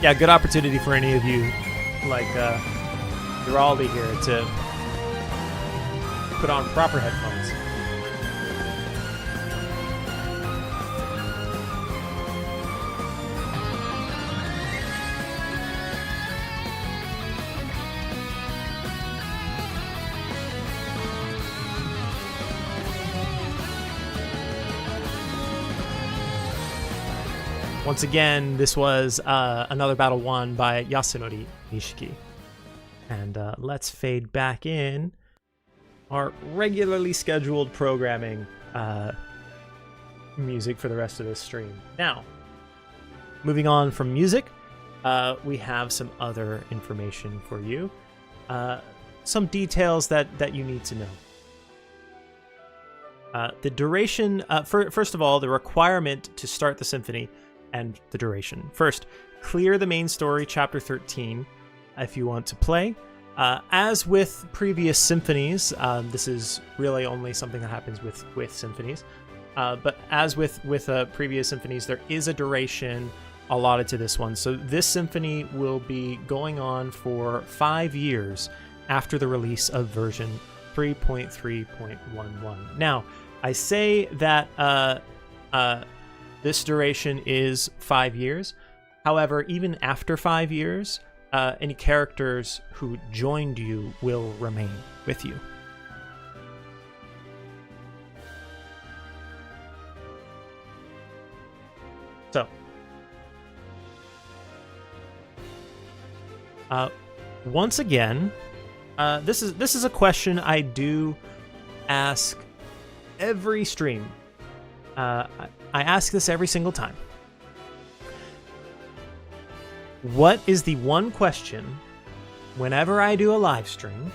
S1: Yeah, good opportunity for any of you, like Giraldi here, to put on proper headphones. Once again, this was Another Battle Won by Yasunori Nishiki. And let's fade back in our regularly scheduled programming music for the rest of this stream. Now, moving on from music, we have some other information for you. Some details that you need to know. The duration, first of all, the requirement to start the symphony and the duration. First, clear the main story, chapter 13, if you want to play. As with previous symphonies, this is really only something that happens with symphonies. But as with previous symphonies, there is a duration allotted to this one. So this symphony will be going on for 5 years after the release of version 3.3.11. Now, I say that this duration is 5 years. However, even after 5 years, any characters who joined you will remain with you. So, once again, this is a question I do ask every stream. I ask this every single time. What is the one question whenever I do a live stream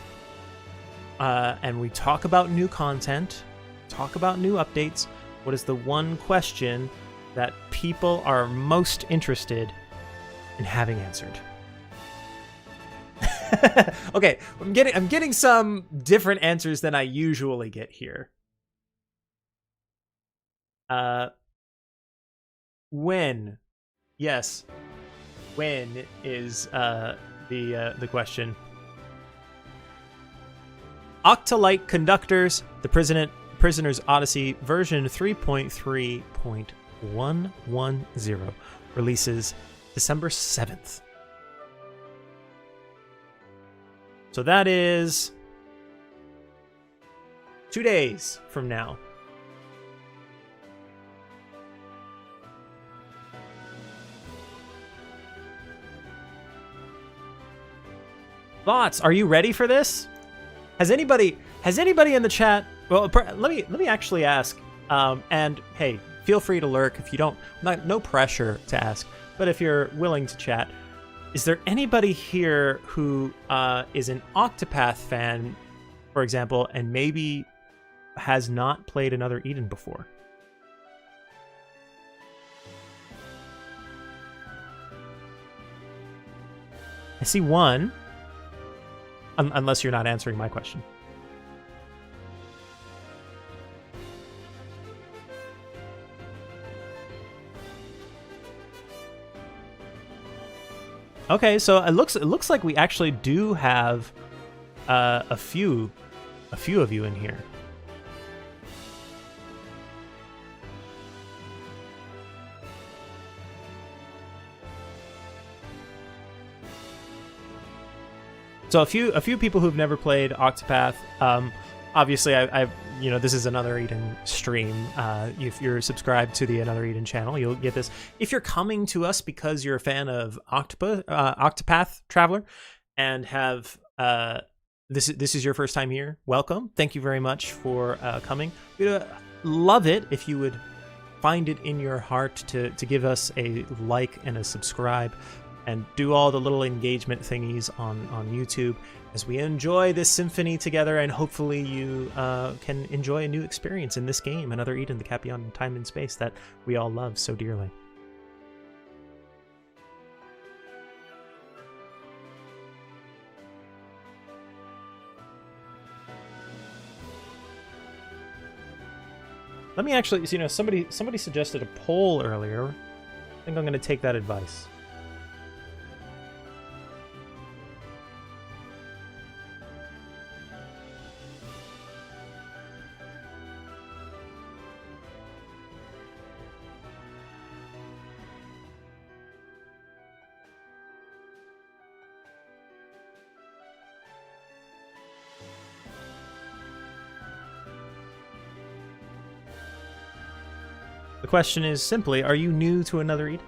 S1: and we talk about new content, talk about new updates? What is the one question that people are most interested in having answered? Okay, I'm getting some different answers than I usually get here. When? Yes. When is the question? Octolite Conductors, the Prisoner's Odyssey version 3.3.110 releases December 7th. So that is 2 days from now. Thoughts? Are you ready for this? Has anybody in the chat? Well, let me actually ask. And hey, feel free to lurk if you don't. No pressure to ask. But if you're willing to chat, is there anybody here who is an Octopath fan, for example, and maybe has not played Another Eden before? I see one. Unless you're not answering my question. Okay, so it looks like we actually do have a few of you in here. So a few people who've never played Octopath. Obviously, I this is Another Eden stream. If you're subscribed to the Another Eden channel, you'll get this. If you're coming to us because you're a fan of Octopath Traveler and have this is your first time here, welcome. Thank you very much for coming. We'd love it if you would find it in your heart to give us a like and a subscribe. And do all the little engagement thingies on YouTube as we enjoy this symphony together, and hopefully you can enjoy a new experience in this game, Another Eden, the cat beyond time and space that we all love so dearly. Let me actually, somebody suggested a poll earlier. I think I'm going to take that advice. The question is simply, are you new to Another Eden?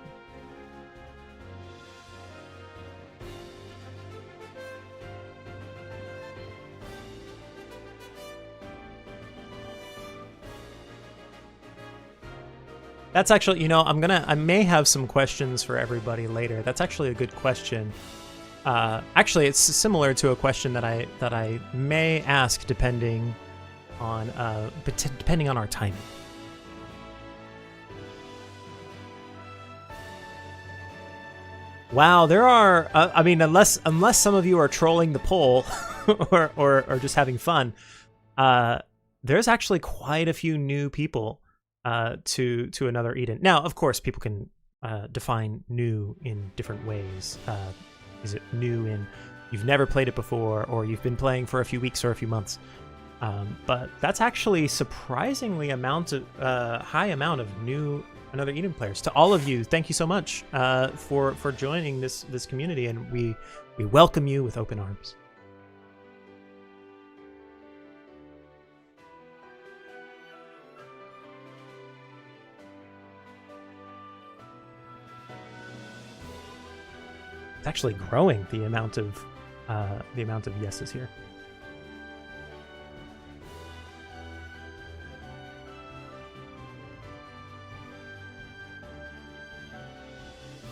S1: That's actually, I may have some questions for everybody later. That's actually a good question. Actually, it's similar to a question that I may ask depending on our timing. Wow, there are. Unless some of you are trolling the poll, or just having fun, there's actually quite a few new people to Another Eden. Now, of course, people can define new in different ways. Is it new in you've never played it before, or you've been playing for a few weeks or a few months? But that's actually surprisingly high amount of new Another Eden players. To all of you, thank you so much for joining this community, and we welcome you with open arms. It's actually growing, the amount of yeses here.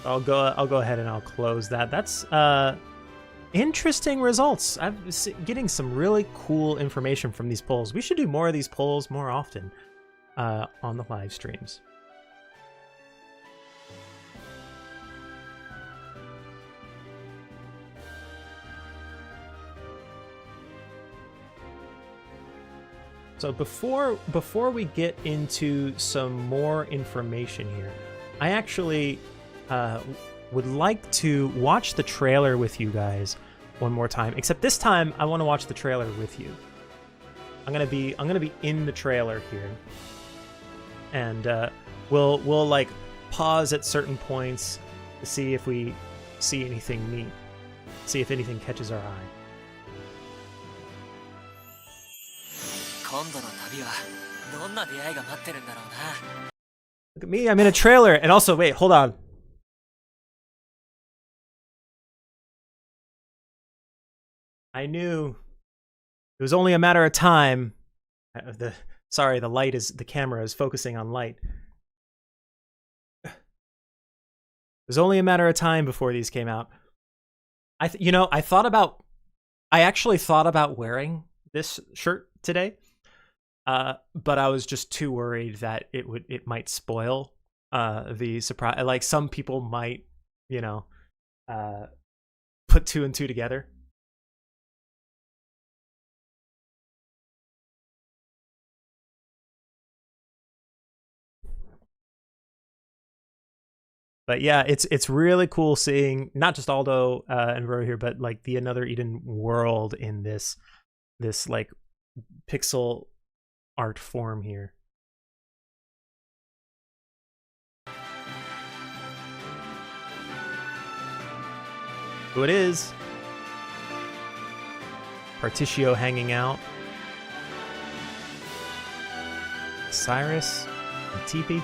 S1: I'll go ahead and I'll close that. That's interesting results. I'm getting some really cool information from these polls. We should do more of these polls more often on the live streams. So before we get into some more information here, I actually would like to watch the trailer with you guys one more time. Except this time, I want to watch the trailer with you. I'm gonna be in the trailer here, and we'll like pause at certain points to see if we see anything neat, see if anything catches our eye.
S2: 今度の旅はどんな出会いが待ってるんだろうな。
S1: Look at me, I'm in a trailer, and also wait, hold on. I knew it was only a matter of time. Sorry, the camera is focusing on light. It was only a matter of time before these came out. I actually thought about wearing this shirt today, but I was just too worried that it might spoil the surprise. Like some people might, put two and two together. But yeah, it's really cool seeing not just Aldo and Vero here, but like the Another Eden world in this like pixel art form here. Who it is? Partitio hanging out. Cyrus and Teepee.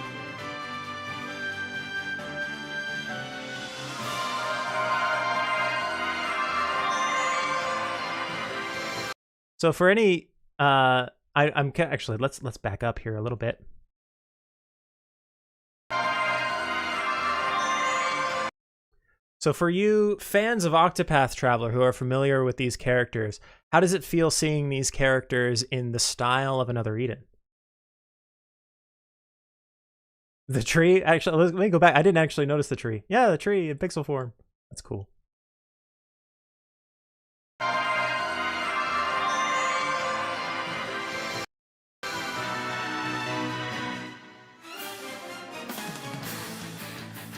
S1: So for any, I'm actually let's back up here a little bit. So for you fans of Octopath Traveler who are familiar with these characters, how does it feel seeing these characters in the style of Another Eden? The tree, actually, let me go back. I didn't actually notice the tree. Yeah, the tree in pixel form. That's cool.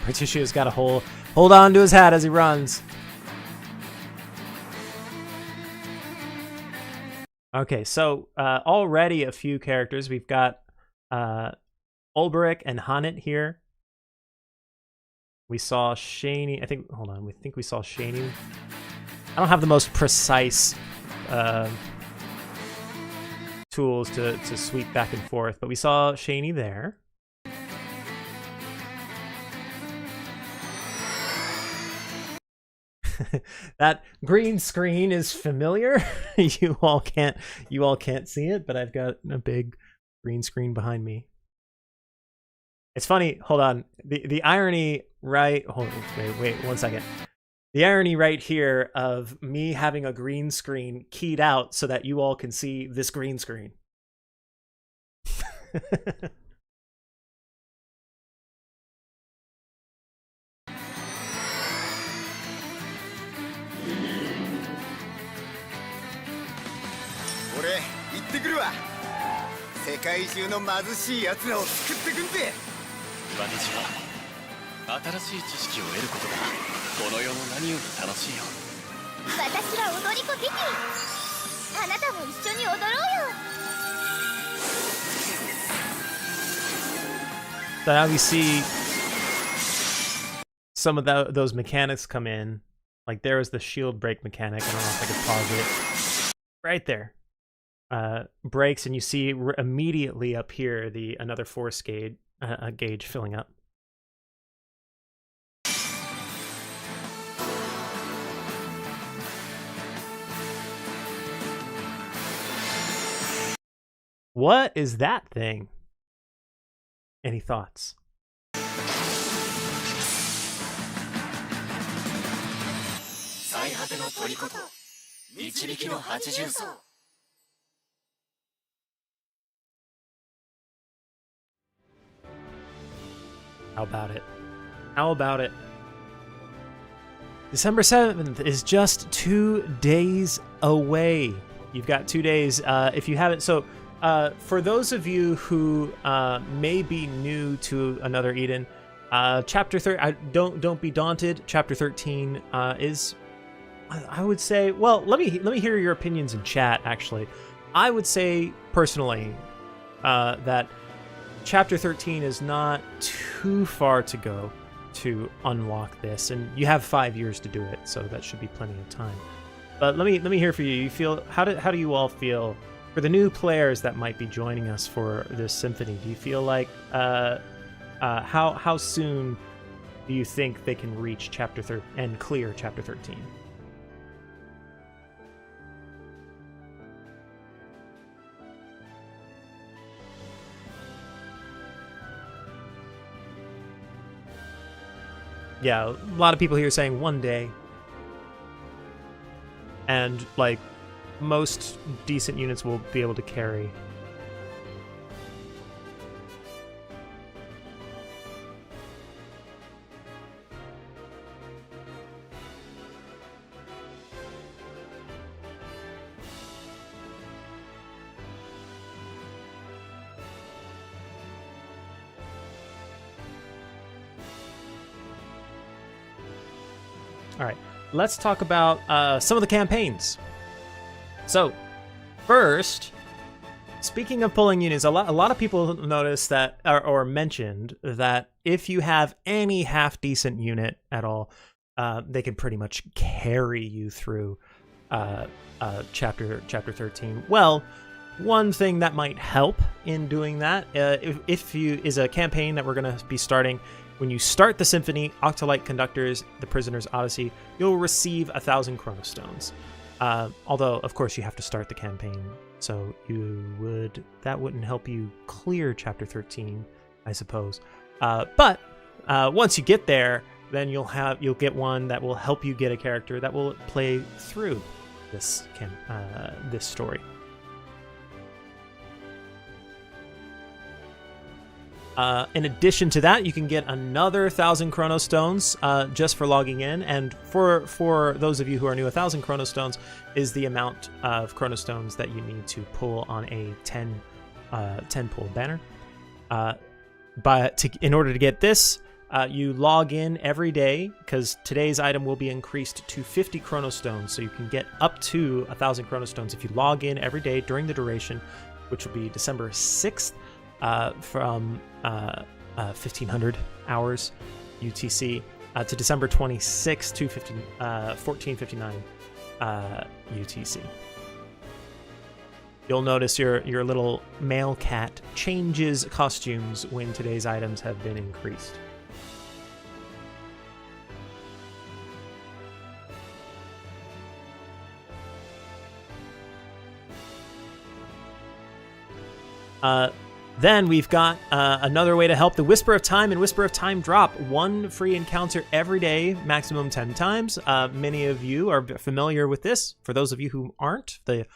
S1: Partitio's got a hold on to his hat as he runs. Okay, so already a few characters. We've got Ulbrich and Hanit here. We saw Shaney. I think we saw Shaney. I don't have the most precise tools to sweep back and forth, but we saw Shaney there. That green screen is familiar. you all can't see it, but I've got a big green screen behind me. It's funny. Hold on. The irony, right? Wait 1 second. The irony right here of me having a green screen keyed out so that you all can see this green screen. So now we see some of those mechanics come in. Like there is the shield break mechanic. I don't know if I could pause it. Right there. Breaks, and you see immediately up here another force gauge filling up. What is that thing? Any thoughts?
S2: い果ての虜と導きの八重奏。
S1: How about it? How about it? December 7th is just 2 days away. You've got 2 days. If you haven't, so for those of you who may be new to Another Eden, Chapter 13. Don't be daunted. Chapter 13 is, I would say. Well, let me hear your opinions in chat. Actually, I would say personally that Chapter 13 is not too far to go to unlock this, and you have 5 years to do it, so that should be plenty of time. But let me hear for you. You feel how do you all feel for the new players that might be joining us for this symphony? Do you feel like how soon do you think they can reach Chapter 13 and clear Chapter 13? Yeah, a lot of people here saying 1 day. And, like, most decent units will be able to carry. All right, let's talk about some of the campaigns. So, first, speaking of pulling units, a lot of people noticed that, or mentioned that if you have any half-decent unit at all, they can pretty much carry you through Chapter 13. Well, one thing that might help in doing that, if you is a campaign that we're going to be starting. When you start the Symphony, Octolite Conductors, The Prisoner's Odyssey, you'll receive 1,000 Chronostones. Although, of course, you have to start the campaign, so that wouldn't help you clear Chapter 13, I suppose. But once you get there, then you'll get one that will help you get a character that will play through this story. In addition to that, you can get another 1,000 Chronostones just for logging in. And for those of you who are new, 1,000 Chronostones is the amount of Chronostones that you need to pull on a 10 pull banner. In order to get this, you log in every day, because today's item will be increased to 50 Chronostones. So you can get up to 1,000 Chronostones if you log in every day during the duration, which will be December 6th. From 1500 hours UTC to December 26th to 1459 UTC. You'll notice your little male cat changes costumes when today's items have been increased. Then we've got another way to help: the Whisper of Time and Whisper of Time drop. One free encounter every day, maximum 10 times. Many of you are familiar with this. For those of you who aren't, the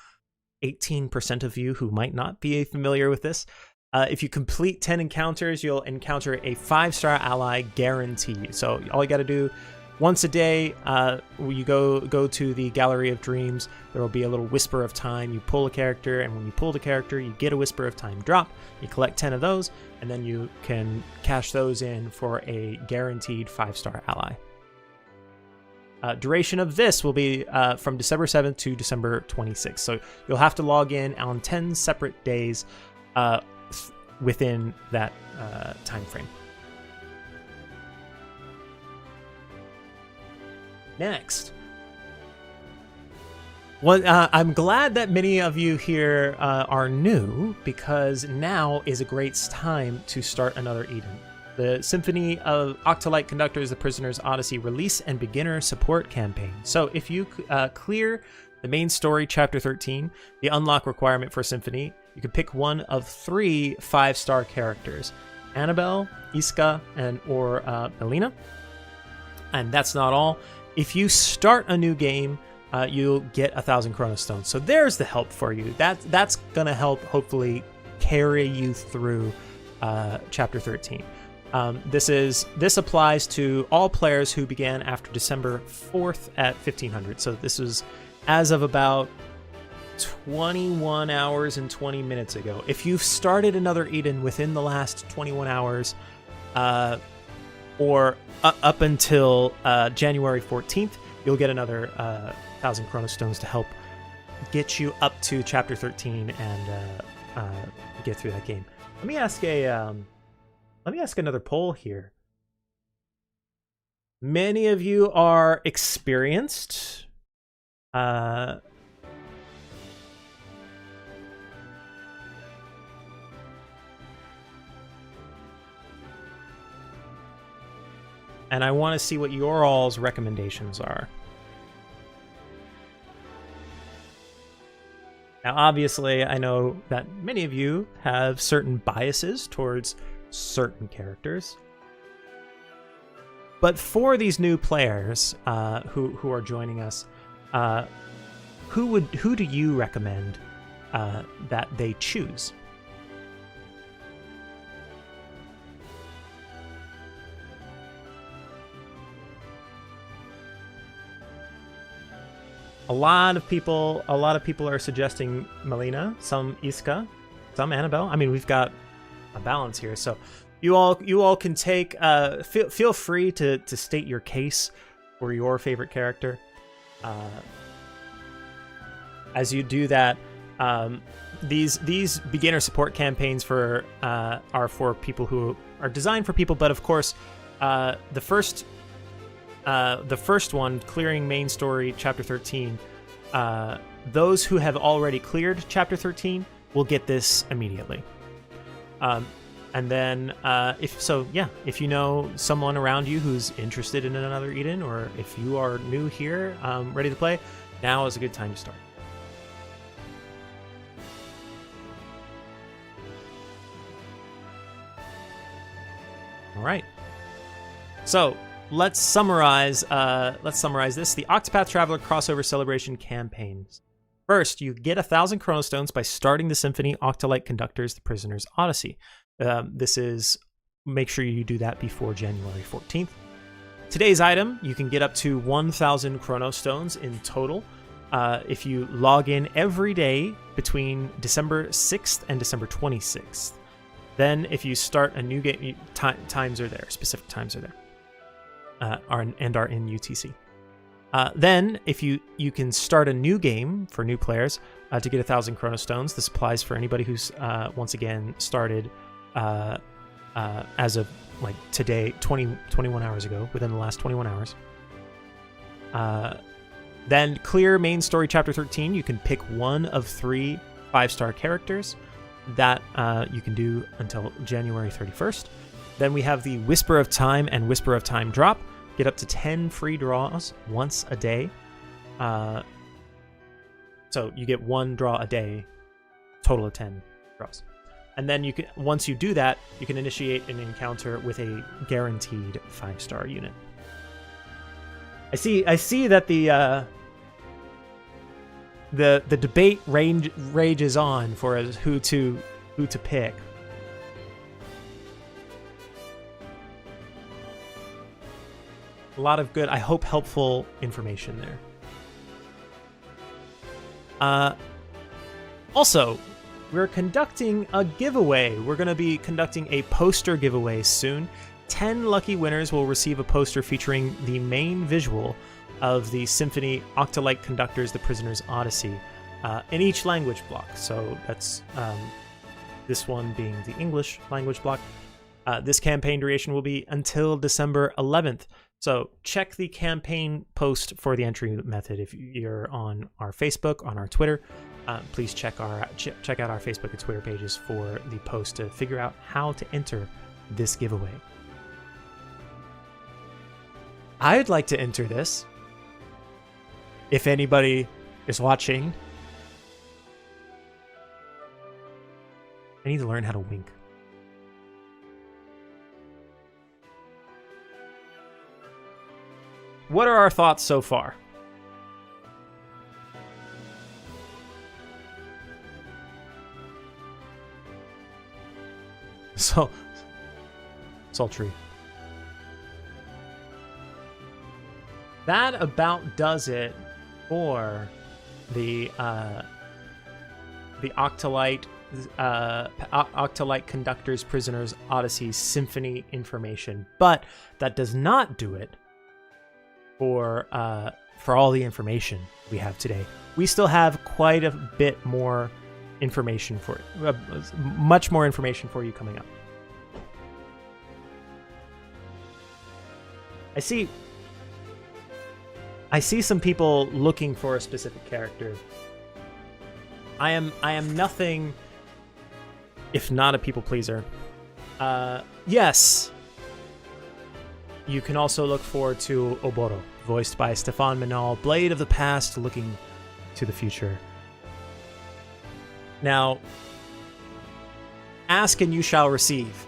S1: 18% of you who might not be familiar with this, if you complete 10 encounters, you'll encounter a 5-star ally guarantee. So all you got to do, once a day, you go to the Gallery of Dreams. There will be a little Whisper of Time. You pull a character, and when you pull the character, you get a Whisper of Time drop. You collect 10 of those, and then you can cash those in for a guaranteed 5-star ally. Duration of this will be from December 7th to December 26th. So you'll have to log in on 10 separate days within that time frame. Next, I'm glad that many of you here are new, because now is a great time to start Another Eden. The Symphony of Octolite Conductors, The Prisoner's Odyssey Release and Beginner Support Campaign. So if you clear the main story, Chapter 13, the unlock requirement for Symphony, you can pick one of 3 5-star characters: Annabelle, Iska, or Melina. And that's not all. if you start a new game, you'll get 1,000 Chrono Stones. So there's the help for you. That's gonna help hopefully carry you through Chapter 13. This applies to all players who began after December 4th at 1500. So this was as of about 21 hours and 20 minutes ago. If you've started another Eden within the last 21 hours, or up until January 14th, you'll get another 1,000 Chrono Stones to help get you up to Chapter 13 and get through that game. Let me ask another poll here. Many of you are experienced. And I want to see what your all's recommendations are. Now, obviously, I know that many of you have certain biases towards certain characters. But for these new players who are joining us, who do you recommend that they choose? A lot of people are suggesting Melina, some Iska, some Annabelle. I mean, we've got a balance here, so you all can take feel free to state your case for your favorite character. As you do that, these beginner support campaigns are for people who are designed for people, but of course, the first one, clearing main story chapter 13, those who have already cleared chapter 13 will get this immediately. And then if you know someone around you who's interested in another Eden, or if you are new here, ready to play, now is a good time to start. All right. So let's summarize this. The Octopath Traveler Crossover Celebration campaigns. First, you get 1,000 Chrono Stones by starting the Symphony Octolight Conductor's The Prisoner's Odyssey. Make sure you do that before January 14th. Today's item, you can get up to 1,000 Chrono Stones in total if you log in every day between December 6th and December 26th. Then if you start a new game, times are there, specific times are there. Are in UTC. Then, if you can start a new game for new players to get 1,000 Chrono Stones. This applies for anybody who's once again started as of like today, 21 hours ago, within the last 21 hours. Then clear main story chapter 13. You can pick one of 3 5-star characters that you can do until January 31st. Then we have the Whisper of Time and Whisper of Time drop. Get up to 10 free draws once a day. So you get 1 draw a day, total of 10 draws. And then you can, once you do that, you can initiate an encounter with a guaranteed 5-star unit. I see that the debate rages on for who to pick. A lot of good, I hope, helpful information there. Also, we're conducting a giveaway. We're going to be conducting a poster giveaway soon. 10 lucky winners will receive a poster featuring the main visual of the Symphony Octolight Conductor's The Prisoner's Odyssey in each language block. So that's this one being the English language block. This campaign duration will be until December 11th. So check the campaign post for the entry method. If you're on our Facebook, on our Twitter, please check out our Facebook and Twitter pages for the post to figure out how to enter this giveaway. I'd like to enter this. If anybody is watching, I need to learn how to wink. what are our thoughts so far? So, sultry. That about does it for the Octolyte Conductors, Prisoners, Odyssey, Symphony information. But that does not do it for all the information we have today. We still have quite a bit more information for much more information for you coming up. I see some people looking for a specific character. I am nothing if not a people pleaser. Yes. You can also look forward to Oboro, voiced by Stefan Menal, Blade of the Past looking to the future. Now, ask and you shall receive.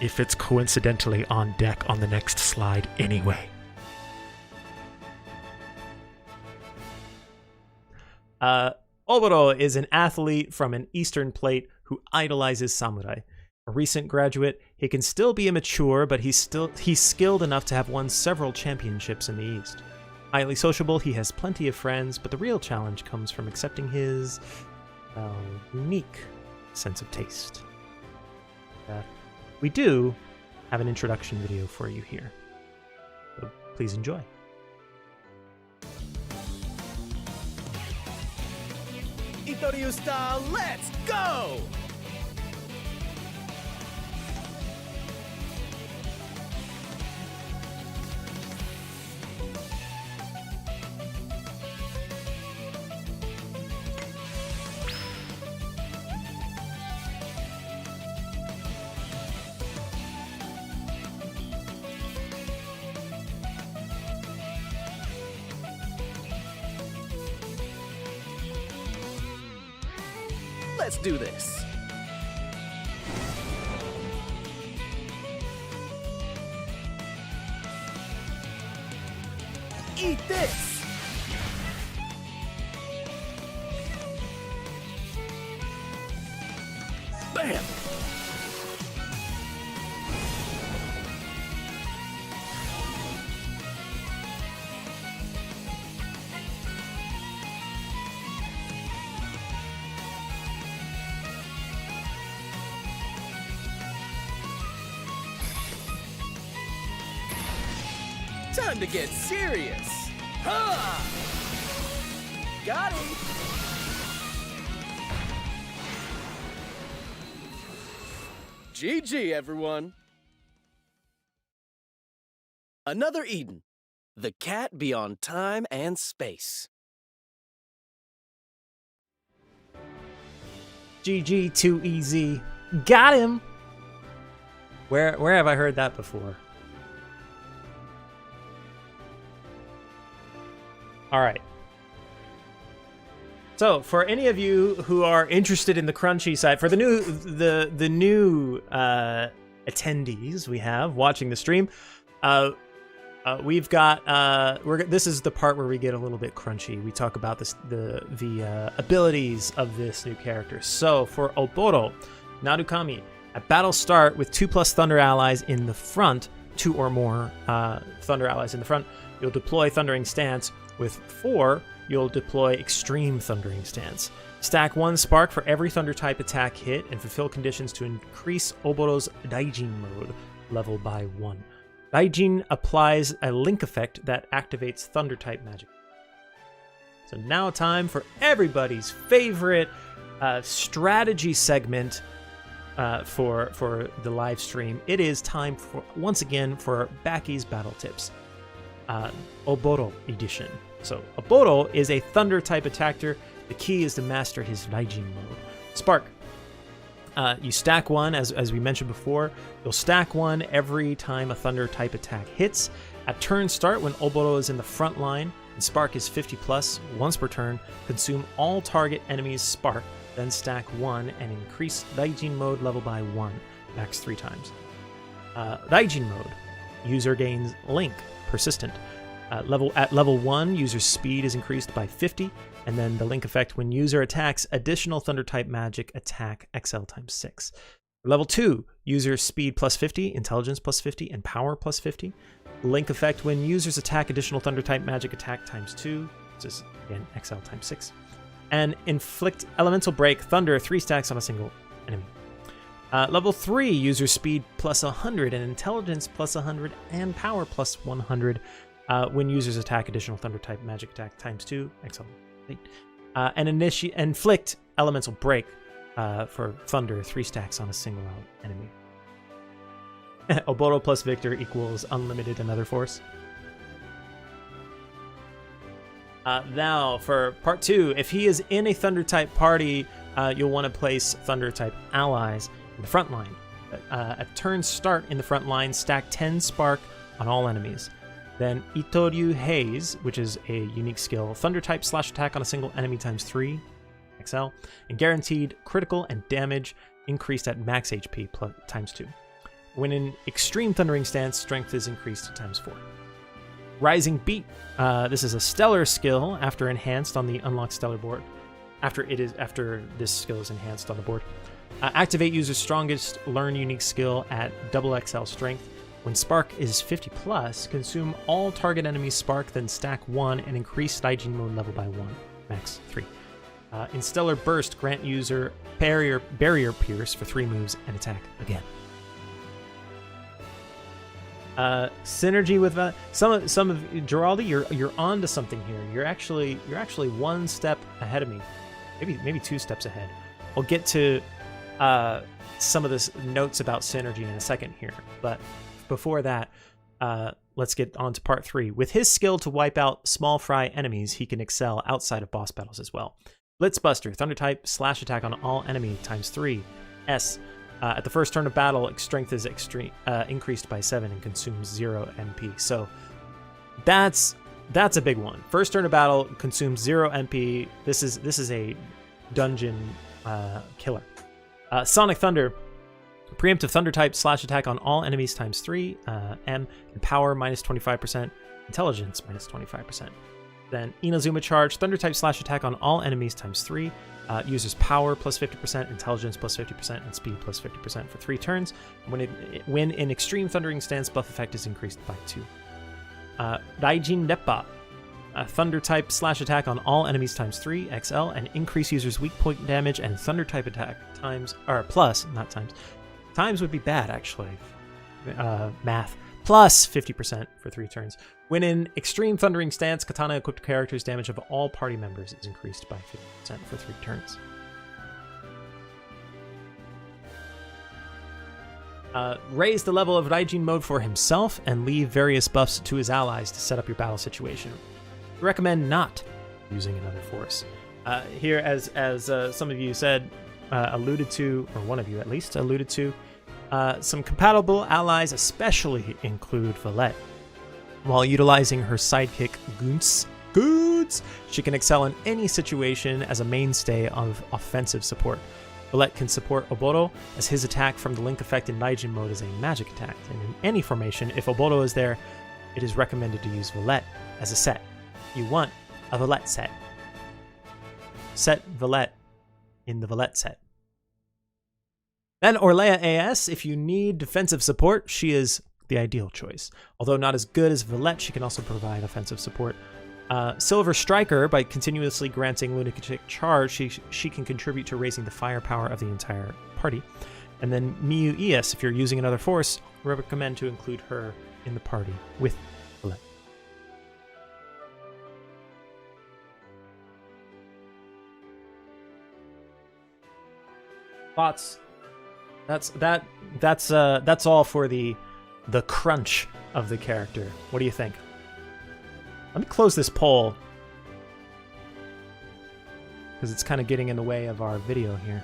S1: If it's coincidentally on deck on the next slide anyway. Oboro is an athlete from an Eastern Plate who idolizes samurai. A recent graduate, he can still be immature, but he's skilled enough to have won several championships in the East. Highly sociable, he has plenty of friends, but the real challenge comes from accepting his unique sense of taste. We do have an introduction video for you here, so please enjoy.
S9: Itoriu style, let's go! Let's do this. Eat this! Bam! Time to get serious. Ha! Got him. GG, everyone. Another Eden. The cat beyond time and space.
S1: GG, too easy. Got him. Where have I heard that before? All right. So, for any of you who are interested in the crunchy side, for the new attendees we have watching the stream, we've got this is the part where we get a little bit crunchy. We talk about the abilities of this new character. So, for Oboro, Narukami, at battle start with 2+ Thunder allies in the front, 2 or more Thunder allies in the front, you'll deploy Thundering Stance. With 4, you'll deploy Extreme Thundering Stance. Stack 1 Spark for every Thunder-type attack hit and fulfill conditions to increase Oboro's Daijin mode level by 1. Daijin applies a link effect that activates Thunder-type magic. So now time for everybody's favorite strategy segment for the live stream. It is time for, once again, for Baki's Battle Tips. Oboro edition. So Oboro is a thunder type attacker. The key is to master his Daijin mode. Spark. You stack 1, as we mentioned before. You'll stack 1 every time a thunder type attack hits. At turn start, when Oboro is in the front line and Spark is 50+, once per turn, consume all target enemies' Spark, then stack 1 and increase Daijin mode level by 1, max 3 times. Daijin mode. User gains Link, Persistent. At level 1, user speed is increased by 50, and then the link effect when user attacks additional thunder type magic attack XL times 6. Level 2, user speed plus 50, intelligence plus 50, and power plus 50. Link effect when users attack additional thunder type magic attack times 2, which is again XL times 6. And inflict elemental break thunder 3 stacks on a single enemy. Level 3, user speed plus 100, and intelligence plus 100, and power plus 100. When users attack additional thunder type magic attack times 2, XL. And inflict elemental break for thunder 3 stacks on a single enemy. Oboro plus Victor equals unlimited another force. Now for part 2, if he is in a thunder type party, you'll want to place thunder type allies in the front line. At turn start in the front line, stack 10 spark on all enemies. Then Itoryu Haze, which is a unique skill, thunder type slash attack on a single enemy times 3, XL, and guaranteed critical and damage increased at max HP times 2. When in extreme thundering stance, strength is increased times 4. Rising Beat, this is a stellar skill after enhanced on the unlocked stellar board. After this skill is enhanced on the board. Activate user's strongest learn unique skill at double XL strength. When Spark is 50 plus, consume all target enemies Spark, then stack 1 and increase Daijin mode level by 1, max 3. In Stellar Burst, grant user barrier pierce for 3 moves and attack again. Synergy with some of Giraldi, you're onto something here. You're actually 1 step ahead of me, maybe 2 steps ahead. We'll get to some of this notes about synergy in a second here, but before that, let's get on to part 3. With his skill to wipe out small fry enemies, he can excel outside of boss battles as well. Blitzbuster, thunder type slash attack on all enemy times 3. S. At the first turn of battle, strength is increased by 7 and consumes 0 MP. So that's a big one. First turn of battle consumes 0 MP. This is a dungeon killer. Sonic Thunder. Preemptive thunder type slash attack on all enemies times 3, M, and power minus 25%, intelligence minus 25%. Then Inazuma Charge, thunder type slash attack on all enemies times 3, uses power plus 50%, intelligence plus 50%, and speed plus 50% for 3 turns. When in extreme thundering stance, buff effect is increased by 2. Daijin Neppa, thunder type slash attack on all enemies times 3, XL, and increase user's weak point damage and thunder type attack plus, not times. Times would be bad, actually. Math. Plus 50% for 3 turns. When in extreme thundering stance, katana-equipped characters' damage of all party members is increased by 50% for 3 turns. Raise the level of Daijin mode for himself and leave various buffs to his allies to set up your battle situation. We recommend not using another force. Here, as some of you said, alluded to, or one of you at least alluded to, some compatible allies especially include Valette. While utilizing her sidekick Goods, she can excel in any situation as a mainstay of offensive support. Valette can support Oboro, as his attack from the link effect in Daijin mode is a magic attack, and in any formation, if Oboro is there, it is recommended to use Valette as a set. You want a Valette set. Set Valette in the Valette set. Then Orlea AS, if you need defensive support, she is the ideal choice. Although not as good as Valette, she can also provide offensive support. Silver Striker, by continuously granting lunatic charge, she can contribute to raising the firepower of the entire party. And then Miyu ES, if you're using another force, we recommend to include her in the party with Valette. Thoughts? That's all for the crunch of the character. What do you think? Let me close this poll because it's kind of getting in the way of our video here.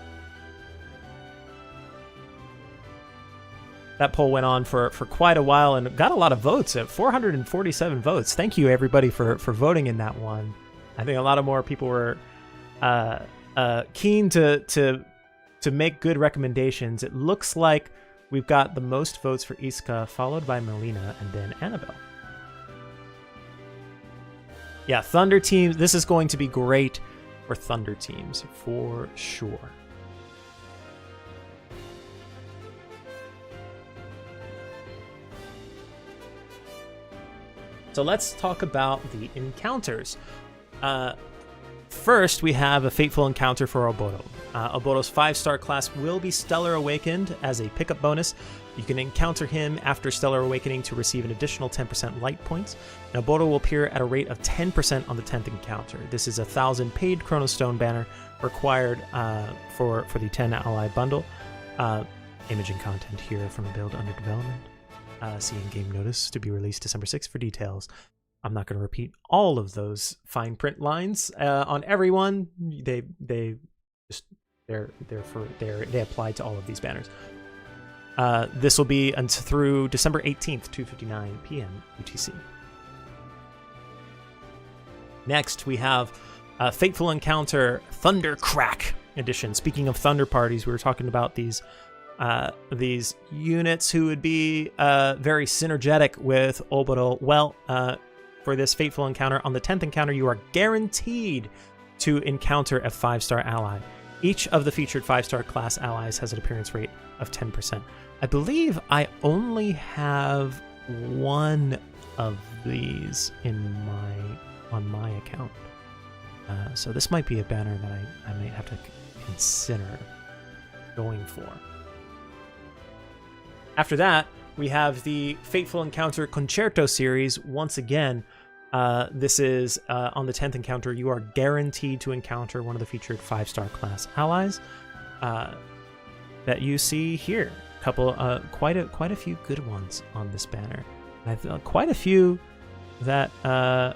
S1: That poll went on for quite a while and got a lot of votes at 447 votes. Thank you everybody for voting in that one. I think a lot of more people were keen to make good recommendations. It looks like we've got the most votes for Iska, followed by Melina, and then Annabelle. Yeah, Thunder teams. This is going to be great for Thunder teams for sure. So let's talk about the encounters. First, we have a fateful encounter for Oboro. Oboro's 5-star class will be Stellar Awakened as a pickup bonus. You can encounter him after Stellar Awakening to receive an additional 10% light points. And Oboro will appear at a rate of 10% on the 10th encounter. This is 1,000 paid Chronostone banner required for the 10 ally bundle. Imaging content here from a build under development. See in-game notice to be released December 6th for details. I'm not going to repeat all of those fine print lines on everyone. They apply to all of these banners. This will be through December 18th, 2:59 p.m. UTC. Next, we have Fateful Encounter Thunder Crack Edition. Speaking of Thunder parties, we were talking about these units who would be very synergetic with Oboro. Well, for this Fateful Encounter, on the 10th encounter, you are guaranteed to encounter a 5-star ally. Each of the featured 5-star class allies has an appearance rate of 10%. I believe I only have one of these on my account. So this might be a banner that I might have to consider going for. After that, we have the Fateful Encounter Concerto series. Once again, this is on the 10th encounter. You are guaranteed to encounter one of the featured 5-star class allies that you see here. Quite a few good ones on this banner. And quite a few that I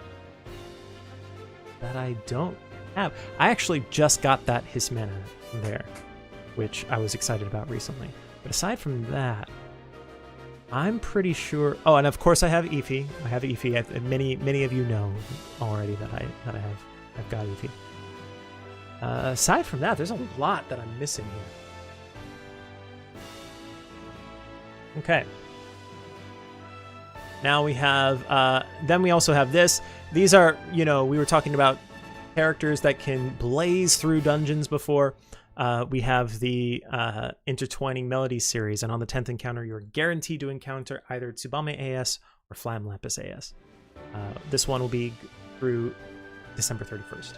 S1: don't have. I actually just got that Hismena there, which I was excited about recently. But aside from that, I'm pretty sure. Oh, and of course I have Efi. I have Efi. Many of you know already that I've got Efi. Aside from that, there's a lot that I'm missing here. Okay. Now we have. Then we also have this. These are, we were talking about characters that can blaze through dungeons before. We have the Intertwining Melodies series, and on the 10th encounter, you're guaranteed to encounter either Tsubame AS or Flam Lapis AS. This one will be through December 31st.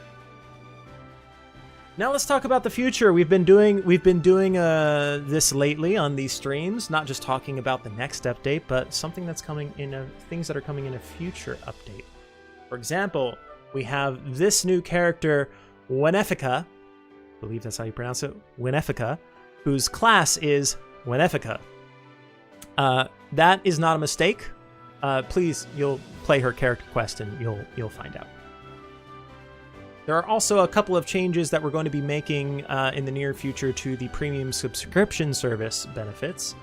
S1: Now let's talk about the future. We've been doing this lately on these streams, not just talking about the next update, but something that's coming in things that are coming in a future update. For example, we have this new character, Wenefica. I believe that's how you pronounce it, Wenefica, whose class is Wenefica. That is not a mistake. Please, you'll play her character quest and you'll find out. There are also a couple of changes that we're going to be making in the near future to the premium subscription service benefits.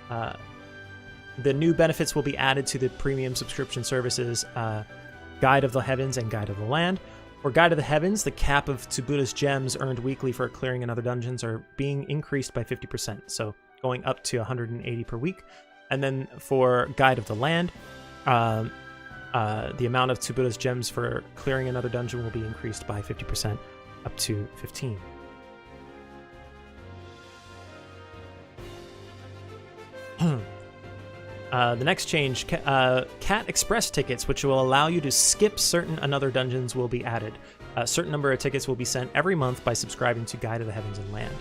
S1: The new benefits will be added to the premium subscription services, Guide of the Heavens and Guide of the Land. For Guide of the Heavens, the cap of Tsubuda's gems earned weekly for clearing in other dungeons are being increased by 50%, so going up to 180 per week. And then for Guide of the Land, the amount of Tsubuda's gems for clearing another dungeon will be increased by 50%, up to 15. The next change, Cat Express tickets, which will allow you to skip certain Another dungeons, will be added. A certain number of tickets will be sent every month by subscribing to Guide of the Heavens and Land.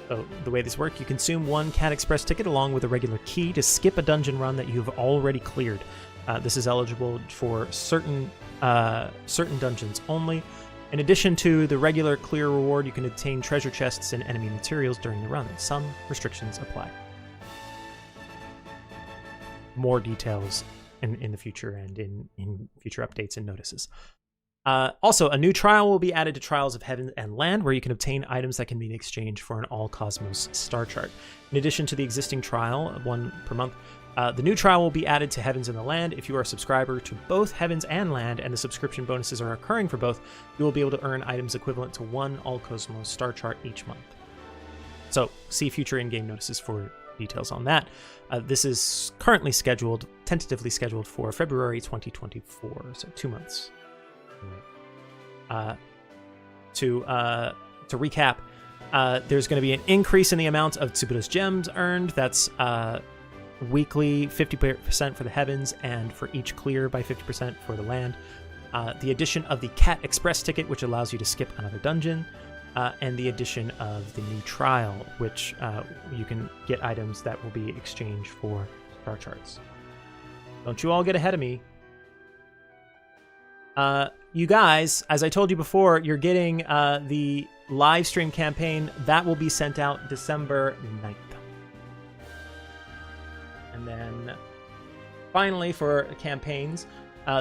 S1: So the way this works, you consume one Cat Express ticket along with a regular key to skip a dungeon run that you have already cleared. This is eligible for certain dungeons only. In addition to the regular clear reward, you can obtain treasure chests and enemy materials during the run. Some restrictions apply. More details in the future and in future updates and notices. Also, a new trial will be added to Trials of Heaven and Land, where you can obtain items that can be in exchange for an all-cosmos star chart. In addition to the existing trial, one per month, the new trial will be added to Heavens and the Land. If you are a subscriber to both Heavens and Land, and the subscription bonuses are occurring for both, you will be able to earn items equivalent to one all-cosmos star chart each month. So, see future in-game notices for details on that. This is currently tentatively scheduled for February 2024, so 2 months. To recap, there's going to be an increase in the amount of Tsuburu's gems earned. That's weekly 50% for the heavens, and for each clear by 50% for the land. The addition of the Cat Express ticket, which allows you to skip another dungeon, and the addition of the new trial, which you can get items that will be exchanged for star charts. Don't you all get ahead of me. You guys, as I told you before, you're getting the live stream campaign that will be sent out December 9th. And then finally for campaigns,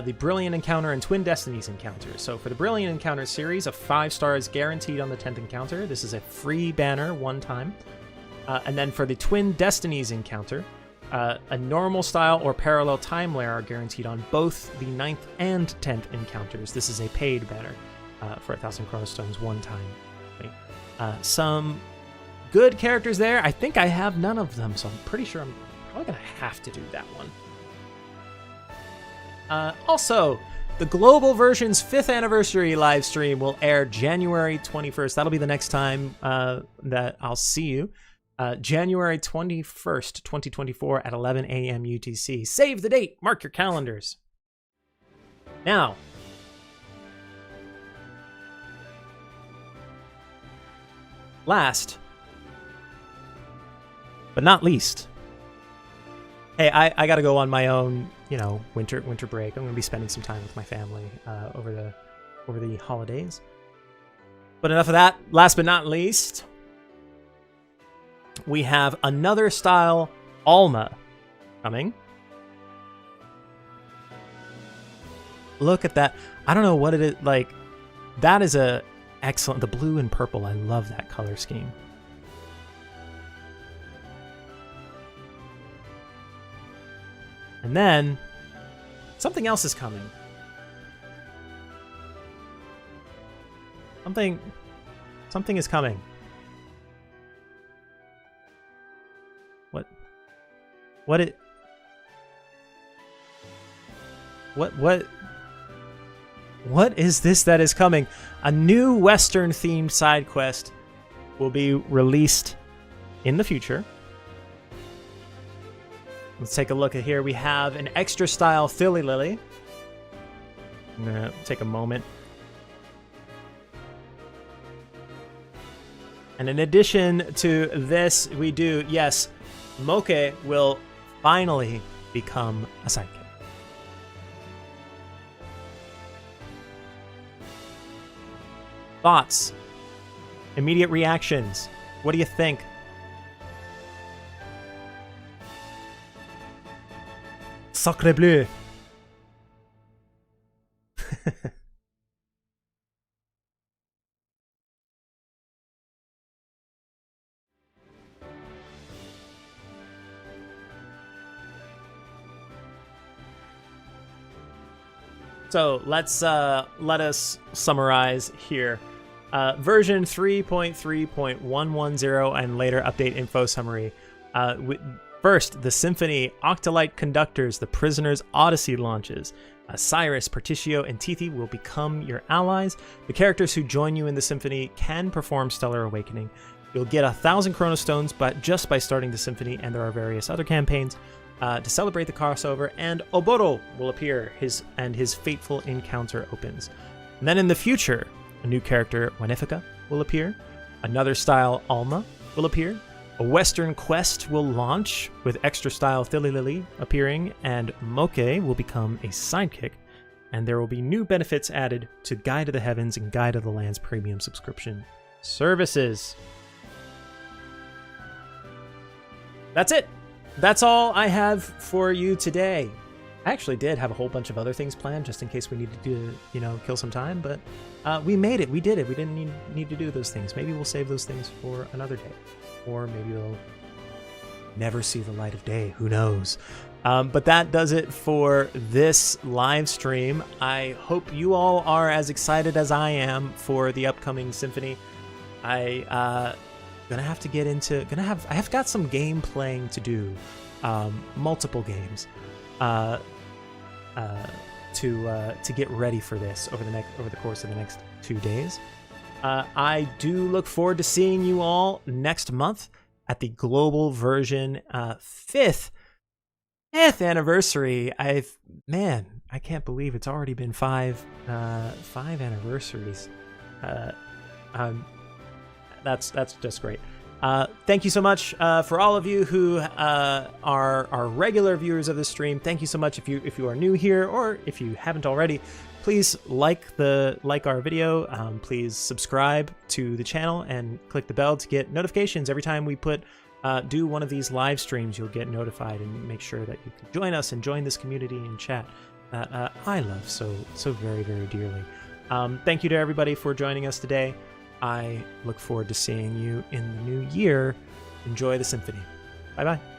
S1: the Brilliant Encounter and Twin Destinies encounters. So for the Brilliant Encounter series, 5 stars guaranteed on the 10th encounter. This is a free banner one time. And then for the Twin Destinies encounter, a normal style or parallel time layer are guaranteed on both the 9th and 10th encounters. This is a paid banner for 1,000 Chronostones one time. Some good characters there. I think I have none of them, so I'm pretty sure I'm probably going to have to do that one. Also, the Global Version's 5th anniversary live stream will air January 21st. That'll be the next time that I'll see you. January 21st, 2024 at 11 a.m. UTC. Save the date. Mark your calendars. Now, last but not least, hey, I got to go on my own, winter break. I'm going to be spending some time with my family over the holidays. But enough of that. Last but not least, we have another style, Alma, coming. Look at that. I don't know what it is. Like, that is a excellent. The blue and purple. I love that color scheme. And then something else is coming. Something is coming. What is this that is coming? A new Western themed side quest will be released in the future. Let's take a look at here. We have an extra style Philly Lily. I'm gonna take a moment. And in addition to this, we do, yes, Moke will finally become a sidekick. Thoughts? Immediate reactions? What do you think? Sacre bleu. So let us summarize here. Version 3.3.110 and later update info summary. First, the Symphony Octolite Conductors, the Prisoner's Odyssey launches. Cyrus, Particio, and Tithi will become your allies. The characters who join you in the Symphony can perform Stellar Awakening. You'll get 1,000 Chronostones, but just by starting the Symphony, and there are various other campaigns to celebrate the crossover. And Oboro will appear, his fateful encounter opens. And then in the future, a new character, Wanifica, will appear. Another style, Alma, will appear. A Western quest will launch with extra style Philly Lily appearing, and Moke will become a sidekick, and there will be new benefits added to Guide to the Heavens and Guide to the Lands premium subscription services. That's it. That's all I have for you today. I actually did have a whole bunch of other things planned just in case we needed to, kill some time, but we made it. We did it. We didn't need to do those things. Maybe we'll save those things for another day. Or maybe they'll never see the light of day. Who knows? But that does it for this live stream. I hope you all are as excited as I am for the upcoming Symphony. I have got some game playing to do. Multiple games. to get ready for this over the course of the next 2 days. I do look forward to seeing you all next month at the global version 5th anniversary. I can't believe it's already been five anniversaries. That's just great. Thank you so much for all of you who are regular viewers of this stream. Thank you so much if you are new here, or if you haven't already, please like our video. Please subscribe to the channel and click the bell to get notifications every time we do one of these live streams. You'll get notified, and make sure that you can join us and join this community and chat that I love so very, very dearly. Thank you to everybody for joining us today. I look forward to seeing you in the new year. Enjoy the symphony. Bye bye.